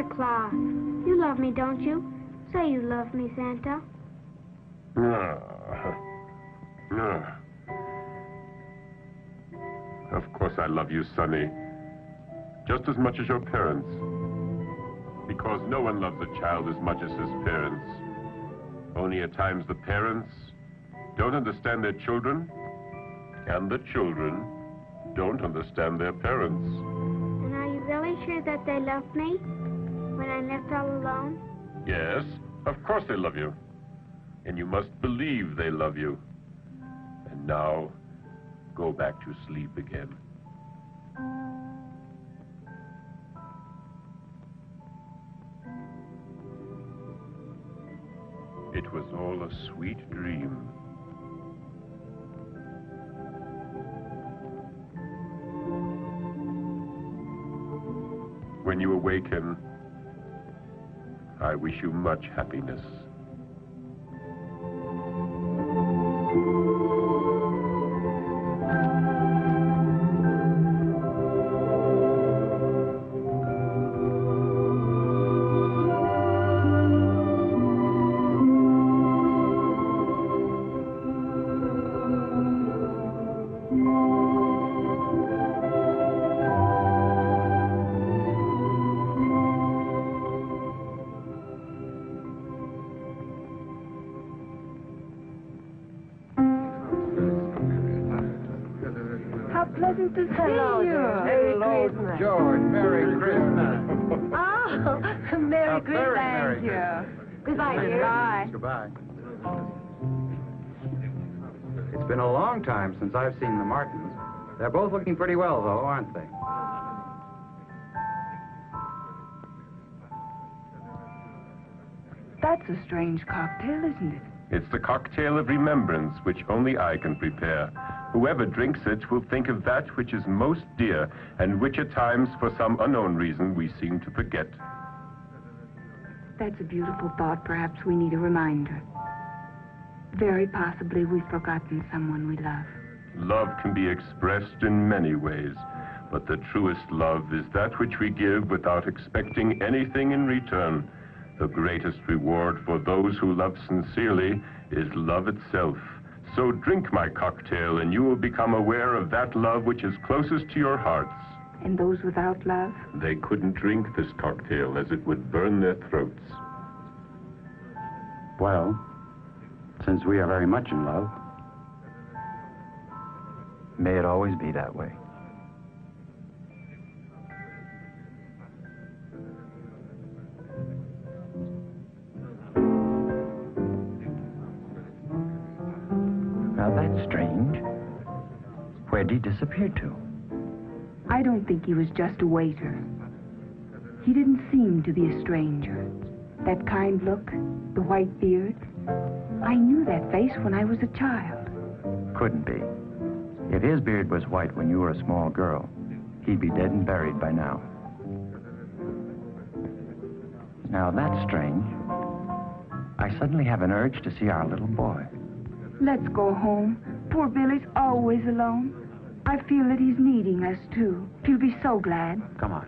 Santa Claus. You love me, don't you? Say you love me, Santa. No. Of course I love you, Sonny. Just as much as your parents. Because no one loves a child as much as his parents. Only at times the parents don't understand their children, and the children don't understand their parents. And are you really sure that they love me when I'm left all alone? Yes, of course they love you. And you must believe they love you. And now, go back to sleep again. It was all a sweet dream. When you awaken, I wish you much happiness. Pleasant to see you. Hello, George. Merry Christmas. Oh, Merry Christmas. Thank you. Goodbye, dear. Goodbye. It's been a long time since I've seen the Martins. They're both looking pretty well, though, aren't they? That's a strange cocktail, isn't it? It's the cocktail of remembrance which only I can prepare. Whoever drinks it will think of that which is most dear, and which at times, for some unknown reason, we seem to forget. That's a beautiful thought. Perhaps we need a reminder. Very possibly we've forgotten someone we love. Love can be expressed in many ways, but the truest love is that which we give without expecting anything in return. The greatest reward for those who love sincerely is love itself. So drink my cocktail, and you will become aware of that love which is closest to your hearts. And those without love? They couldn't drink this cocktail, as it would burn their throats. Well, since we are very much in love, may it always be that way. Now that's strange. Where'd he disappear to? I don't think he was just a waiter. He didn't seem to be a stranger. That kind look, the white beard. I knew that face when I was a child. Couldn't be. If his beard was white when you were a small girl, he'd be dead and buried by now. Now that's strange. I suddenly have an urge to see our little boy. Let's go home. Poor Billy's always alone. I feel that he's needing us, too. He'll be so glad. Come on.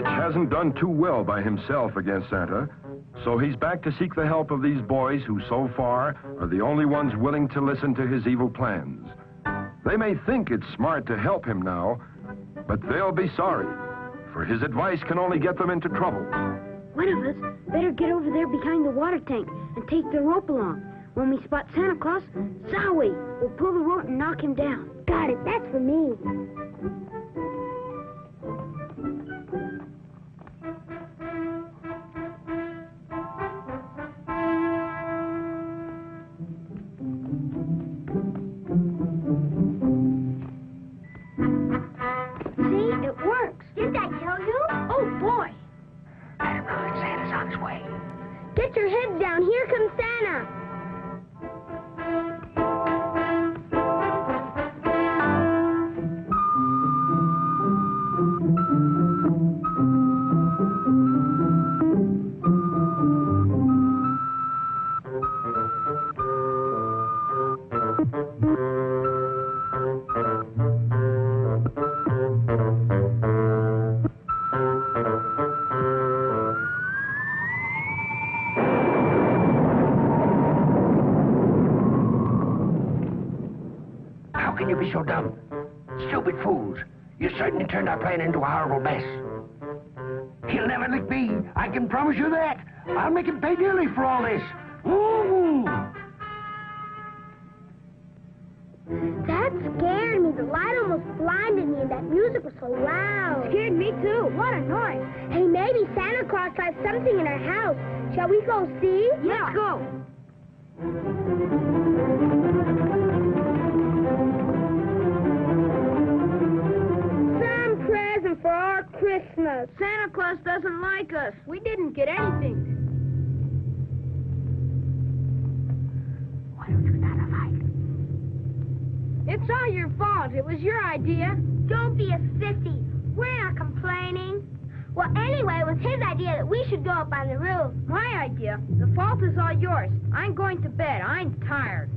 Hasn't done too well by himself against Santa, so he's back to seek the help of these boys who so far are the only ones willing to listen to his evil plans. They may think it's smart to help him now, but they'll be sorry, for his advice can only get them into trouble. One of us better get over there behind the water tank and take the rope along. When we spot Santa Claus, Zowie, we'll pull the rope and knock him down. Got it, that's for me. Get your heads down. Here comes Santa. How can you be so dumb? Stupid fools. You certainly turned our plan into a horrible mess. He'll never lick me. I can promise you that. I'll make him pay dearly for all this. Ooh. That scared me. The light almost blinded me, and that music was so loud. Scared me too. What a noise. Hey, maybe Santa Claus has something in our house. Shall we go see? Yeah. Let's go. Some present for our Christmas. Santa Claus doesn't like us. We didn't get anything. Why don't you not fight? It's all your fault. It was your idea. Don't be a sissy. We're not complaining. Well, anyway, it was his idea that we should go up on the roof. My idea? The fault is all yours. I'm going to bed. I'm tired.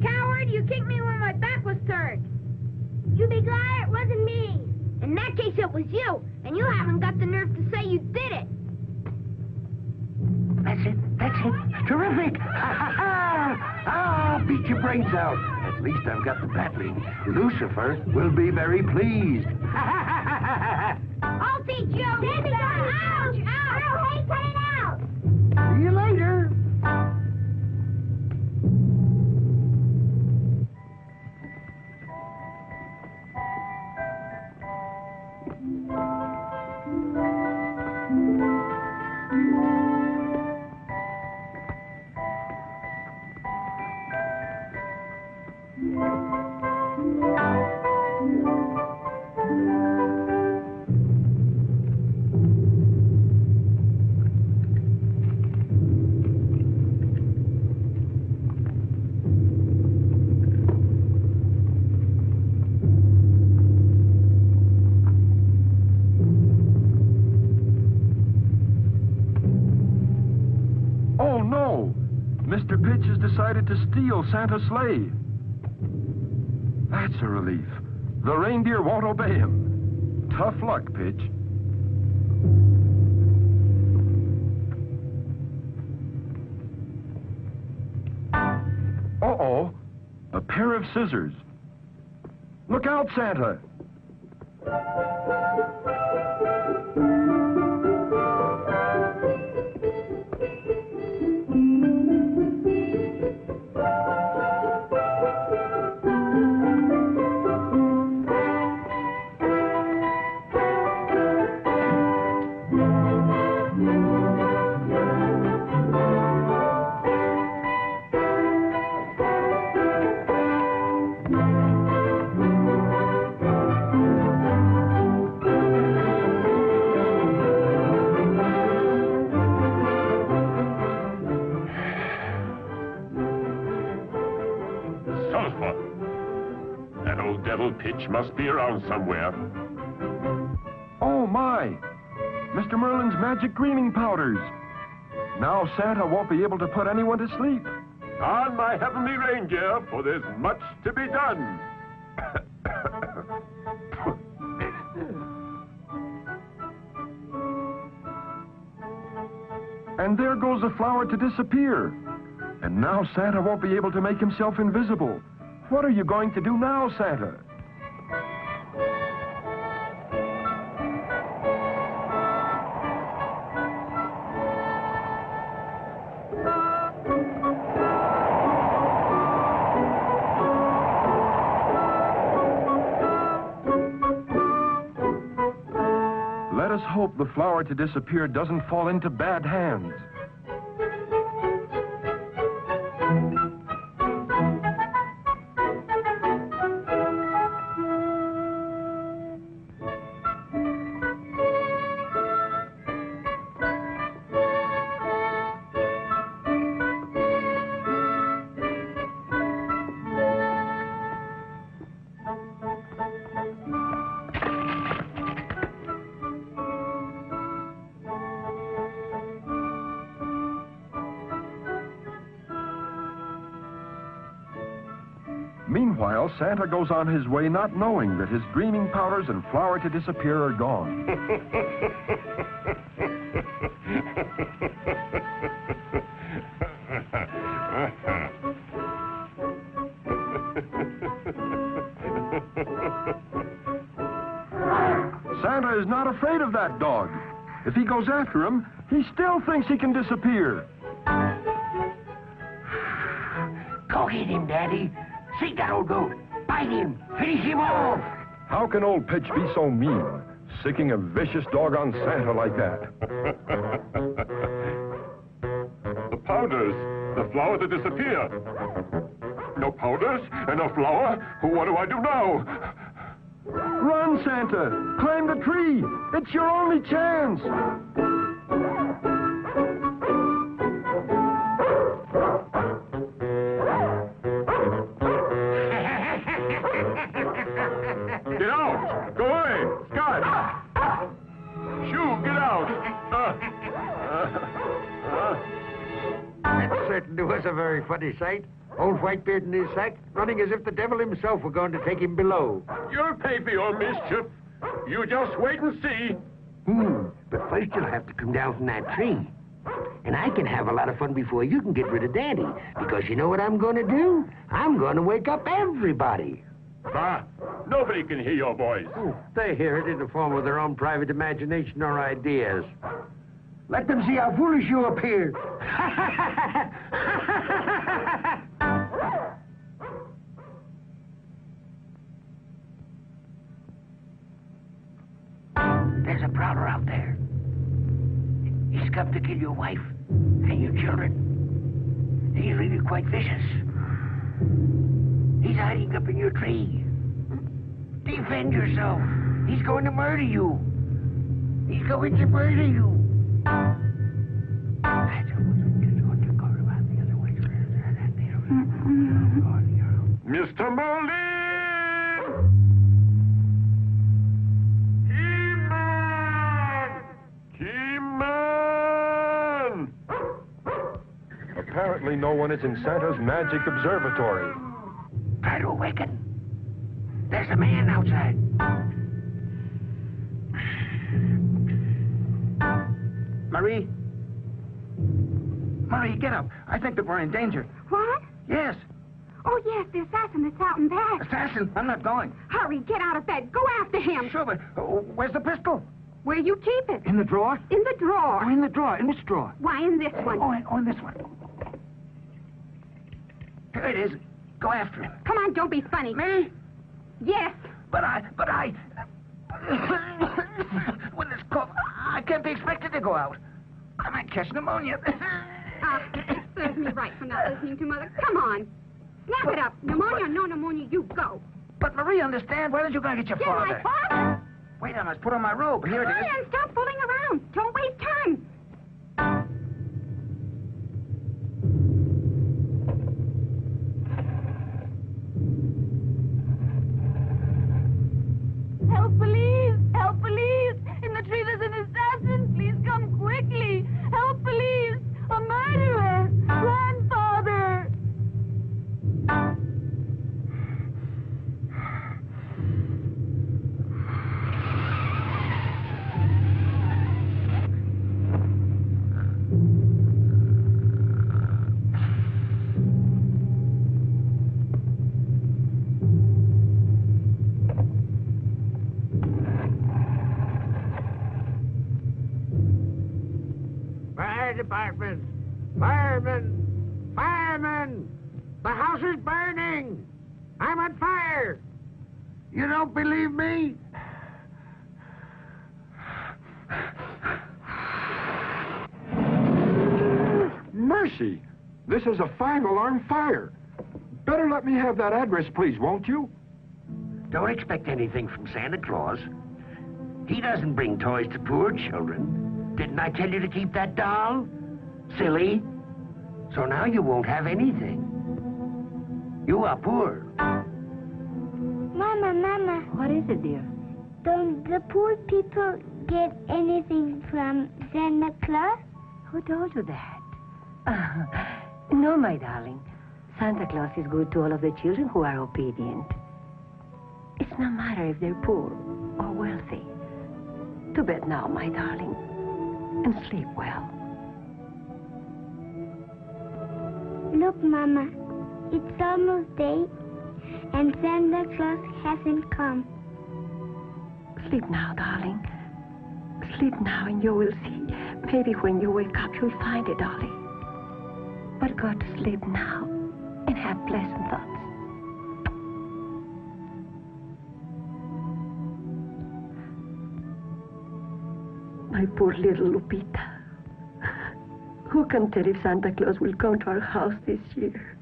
Coward, you kicked me when my back was turned. You be glad it wasn't me. In that case, it was you. And you haven't got the nerve to say you did it. That's it. That's it. Terrific. I'll beat your brains out. At least I've got the battling. Lucifer will be very pleased. I'll teach you. Ouch! Ouch! Hey, cut it out! See you later. Mr. Pitch has decided to steal Santa's sleigh. That's a relief. The reindeer won't obey him. Tough luck, Pitch. Uh-oh. A pair of scissors. Look out, Santa! Pitch must be around somewhere. Oh, my! Mr. Merlin's magic greening powders. Now Santa won't be able to put anyone to sleep. On my heavenly reindeer, for there's much to be done. And there goes the flower to disappear. And now Santa won't be able to make himself invisible. What are you going to do now, Santa? Let us hope the flower to disappear doesn't fall into bad hands. Meanwhile, Santa goes on his way not knowing that his dreaming powders and flour to disappear are gone. Santa is not afraid of that dog. If he goes after him, he still thinks he can disappear. Go get him, Daddy. See that old goat. Bite him. Finish him off. How can old Pitch be so mean, sicking a vicious dog on Santa like that? The powders, the flour to disappear. No powders and no flour. What do I do now? Run, Santa! Climb the tree! It's your only chance! Get out! Go away! Scott! Shoo, get out! That certainly was a very funny sight. Old Whitebeard in his sack, running as if the devil himself were going to take him below. You'll pay for your mischief. You just wait and see. But first you'll have to come down from that tree. And I can have a lot of fun before you can get rid of Daddy. Because you know what I'm going to do? I'm going to wake up everybody. Bah! Nobody can hear your voice. They hear it in the form of their own private imagination or ideas. Let them see how foolish you appear. There's a prowler out there. He's come to kill your wife and your children. He's really quite vicious. He's hiding up in your tree. Defend yourself. He's going to murder you. He's going to murder you. Mr. Molly! He-Man! Apparently no one is in Santa's magic observatory. Try to awaken. There's a man outside. Marie? Marie, get up. I think that we're in danger. What? Yes. Oh, yes, the assassin that's out in bed. Assassin, I'm not going. Hurry, get out of bed. Go after him. Sure, but where's the pistol? Where you keep it? In the drawer? In the drawer. Oh, in the drawer. In which drawer? Why, in this one. Oh, in this one. Here it is. Go after him. Come on, don't be funny. Me? Yes. But I... With this cough, I can't be expected to go out. I might catch pneumonia. Serves me right for not listening to Mother. Come on. Snap it up. Pneumonia or no pneumonia, you go. But Marie, understand. Why don't you go and get your father? My father? Wait, I must put on my robe. Here it is. Hurry and stop fooling around. Don't waste time. Help, police! Help, police! In the tree there's an assassin. Please come quickly. Help, police! A murderer! Grandfather! Fire department! Firemen! Firemen! The house is burning! I'm on fire! You don't believe me? Mercy! This is a fire-alarm fire. Better let me have that address, please, won't you? Don't expect anything from Santa Claus. He doesn't bring toys to poor children. Didn't I tell you to keep that doll? Silly. So now you won't have anything. You are poor. Mama. What is it, dear? Don't the poor people get anything from Santa Claus? Who told you that? No, my darling. Santa Claus is good to all of the children who are obedient. It's no matter if they're poor or wealthy. To bed now, my darling, and sleep well. Look, Mama, it's almost day, and Santa Claus hasn't come. Sleep now, darling. Sleep now, and you will see. Maybe when you wake up, you'll find it, darling. But go to sleep now and have pleasant thoughts. My poor little Lupita. Who can tell if Santa Claus will come to our house this year?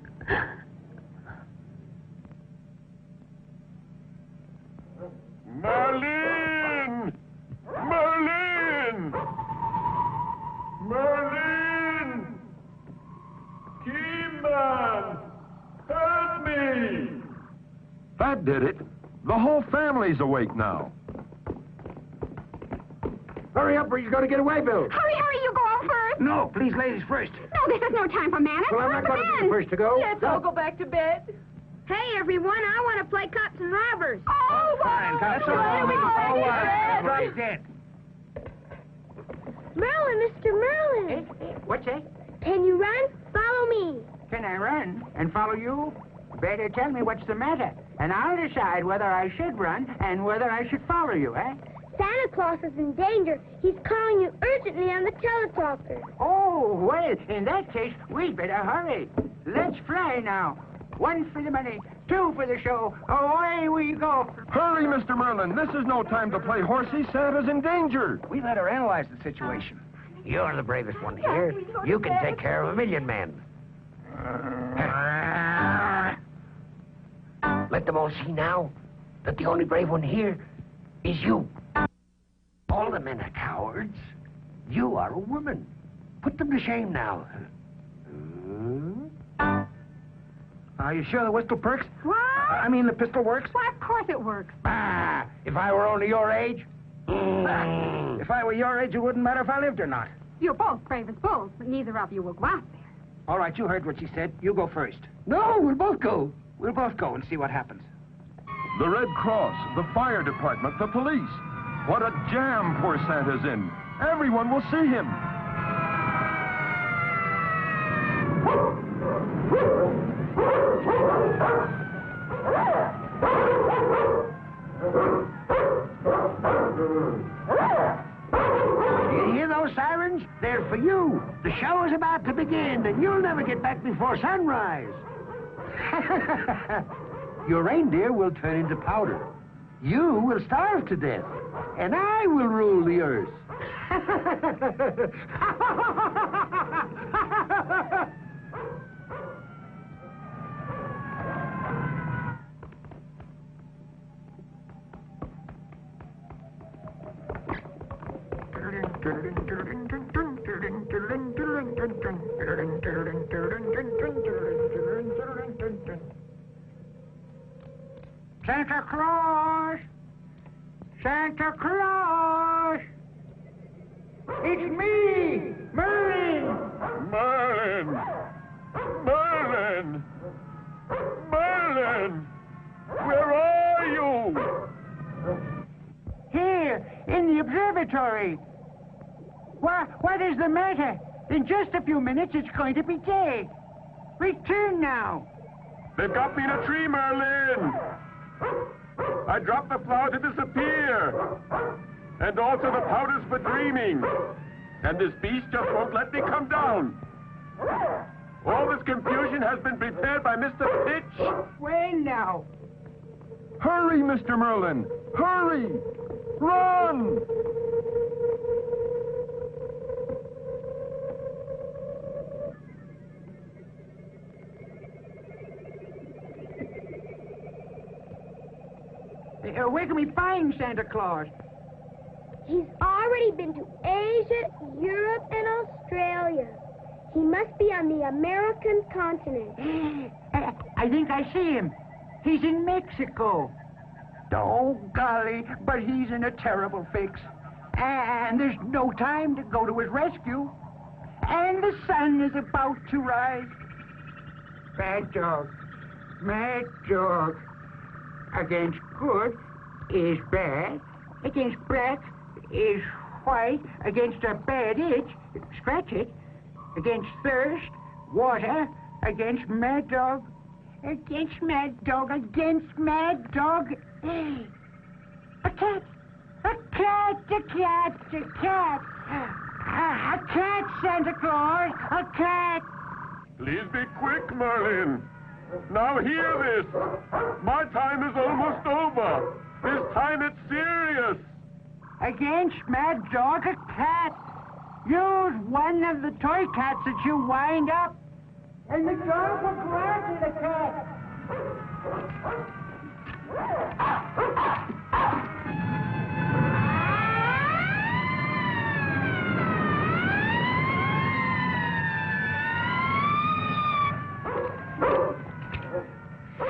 Merlin! Merlin! Merlin! Keyman! Help me! That did it. The whole family's awake now. Hurry up or you're going to get away, Bill. Hurry, you go out first. No, please, ladies first. No, this is no time for manners. Well, I'm not going to be the first to go. Let's all go back to bed. Hey, everyone, I want to play cops and robbers. Oh, Fine, well, cops. here we go. Right dead. Merlin, Mr. Merlin. Hey, what's that? Can you run? Follow me. Can I run and follow you? Better tell me what's the matter, and I'll decide whether I should run and whether I should follow you, eh? Santa Claus is in danger. He's calling you urgently on the teletalker. Oh, well, in that case, we'd better hurry. Let's fly now. 1 for the money, 2 for the show. Away we go. Hurry, Mr. Merlin. This is no time to play horsey. Santa's in danger. We better analyze the situation. You're the bravest one here. You can take care of 1,000,000 men. Let them all see now that the only brave one here is you. All the men are cowards. You are a woman. Put them to shame now. Are you sure the whistle perks? What? I mean, the pistol works? Why, of course it works. Ah, if I were only your age. If I were your age, it wouldn't matter if I lived or not. You're both brave as bulls, but neither of you will go out there. All right, you heard what she said. You go first. No, we'll both go. We'll both go and see what happens. The Red Cross, the fire department, the police. What a jam poor Santa's in. Everyone will see him. Do you hear those sirens? They're for you. The show is about to begin, and you'll never get back before sunrise. Your reindeer will turn into powder. You will starve to death, and I will rule the earth. Santa Claus! Santa Claus! It's me, Merlin! Merlin! Merlin! Merlin! Where are you? Here, in the observatory. What is the matter? In just a few minutes, it's going to be day. Return now. They've got me in a tree, Merlin! I dropped the flower to disappear. And also the powders for dreaming. And this beast just won't let me come down. All this confusion has been prepared by Mr. Pitch. Well, now. Hurry, Mr. Merlin. Hurry. Run. Where can we find Santa Claus? He's already been to Asia, Europe, and Australia. He must be on the American continent. I think I see him. He's in Mexico. Oh, golly, but he's in a terrible fix. And there's no time to go to his rescue. And the sun is about to rise. Bad dog. Mad dog. Against good is bad. Against black is white. Against a bad itch, scratch it. Against thirst, water. Against mad dog. Against mad dog. Against mad dog. A cat. A cat. A cat. A cat. A cat, Santa Claus. A cat. Please be quick, Merlin. Now hear this. My time is almost over. This time it's serious. Against mad dog, a cat. Use one of the toy cats that you wind up. And the dog will grant the cat.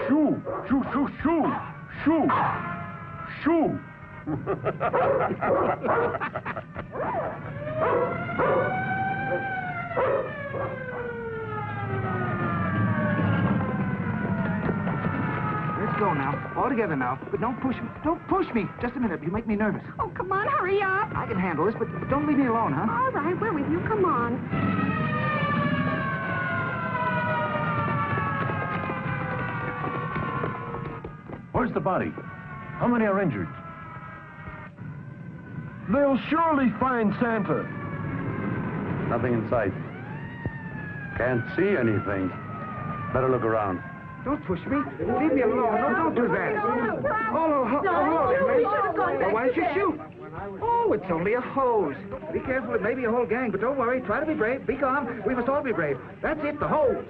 Shoo, shoo, shoo, shoo, shoo, shoo. Let's go now. All together now. But don't push me. Don't push me. Just a minute. You make me nervous. Oh, come on, hurry up. I can handle this, but don't leave me alone, huh? All right, we're with you. Come on. Where's the body? How many are injured? They'll surely find Santa. Nothing in sight. Can't see anything. Better look around. Don't push me. Leave me alone. No, don't do that. Oh, why did you shoot? Oh, it's only a hose. Be careful. It may be a whole gang, but don't worry. Try to be brave. Be calm. We must all be brave. That's it, the hose.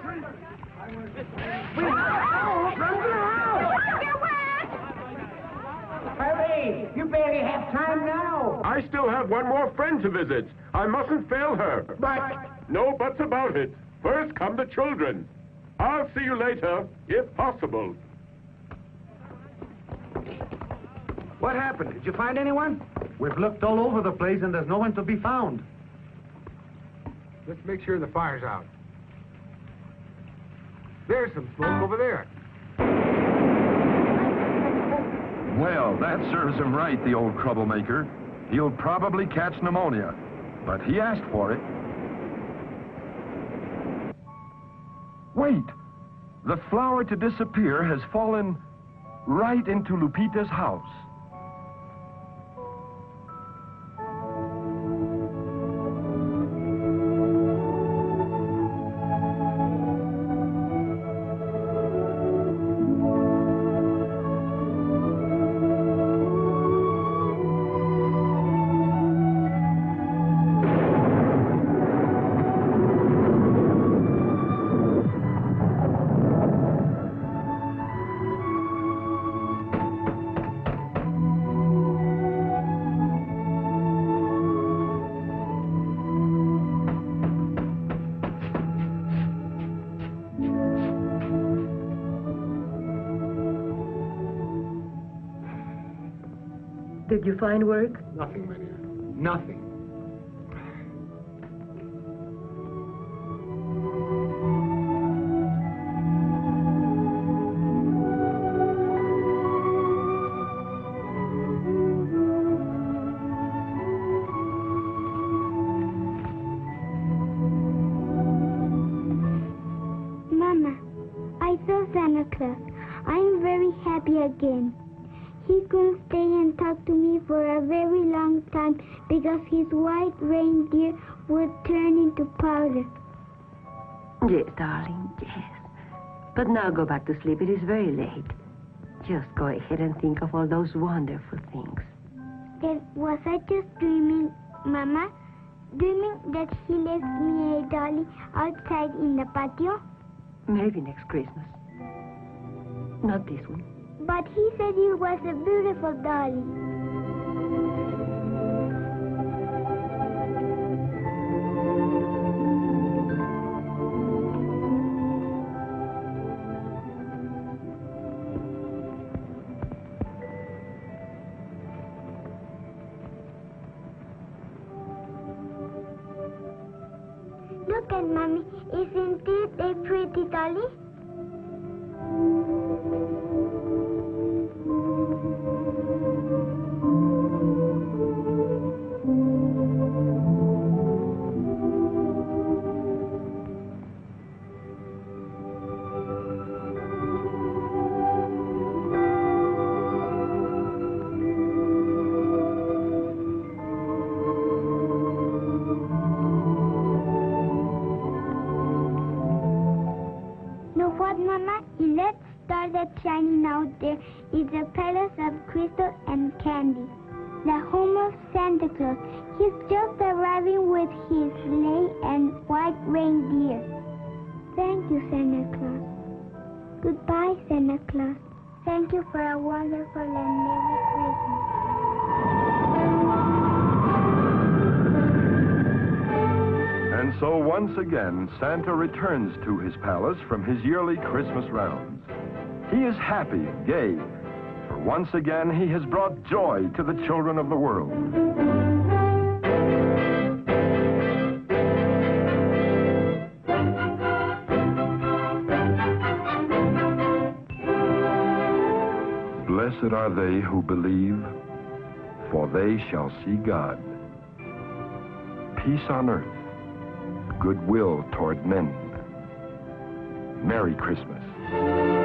Hurry! You barely have time now. I still have one more friend to visit. I mustn't fail her. But... No buts about it. First come the children. I'll see you later, if possible. What happened? Did you find anyone? We've looked all over the place and there's no one to be found. Let's make sure the fire's out. There's some smoke over there. Well, that serves him right, the old troublemaker. He'll probably catch pneumonia, but he asked for it. Wait! The flower to disappear has fallen right into Lupita's house. Did you find work? Nothing, my dear. Nothing. Mama, I saw Santa Claus. I'm very happy again. He couldn't stay and talk to me for a very long time because his white reindeer would turn into powder. Yes, darling, yes. But now go back to sleep. It is very late. Just go ahead and think of all those wonderful things. Then was I just dreaming, Mama? Dreaming that he left me a dolly outside in the patio? Maybe next Christmas. Not this one. But he said it was a beautiful dolly. Look at Mommy. Isn't it a pretty dolly? Mama, let's start the shining out there is a palace of crystal and candy. The home of Santa Claus. He's just arriving with his sleigh and white reindeer. Thank you, Santa Claus. Goodbye, Santa Claus. Thank you for a wonderful and merry Christmas. And so once again, Santa returns to his palace from his yearly Christmas rounds. He is happy, gay, for once again he has brought joy to the children of the world. Blessed are they who believe, for they shall see God. Peace on earth, goodwill toward men. Merry Christmas.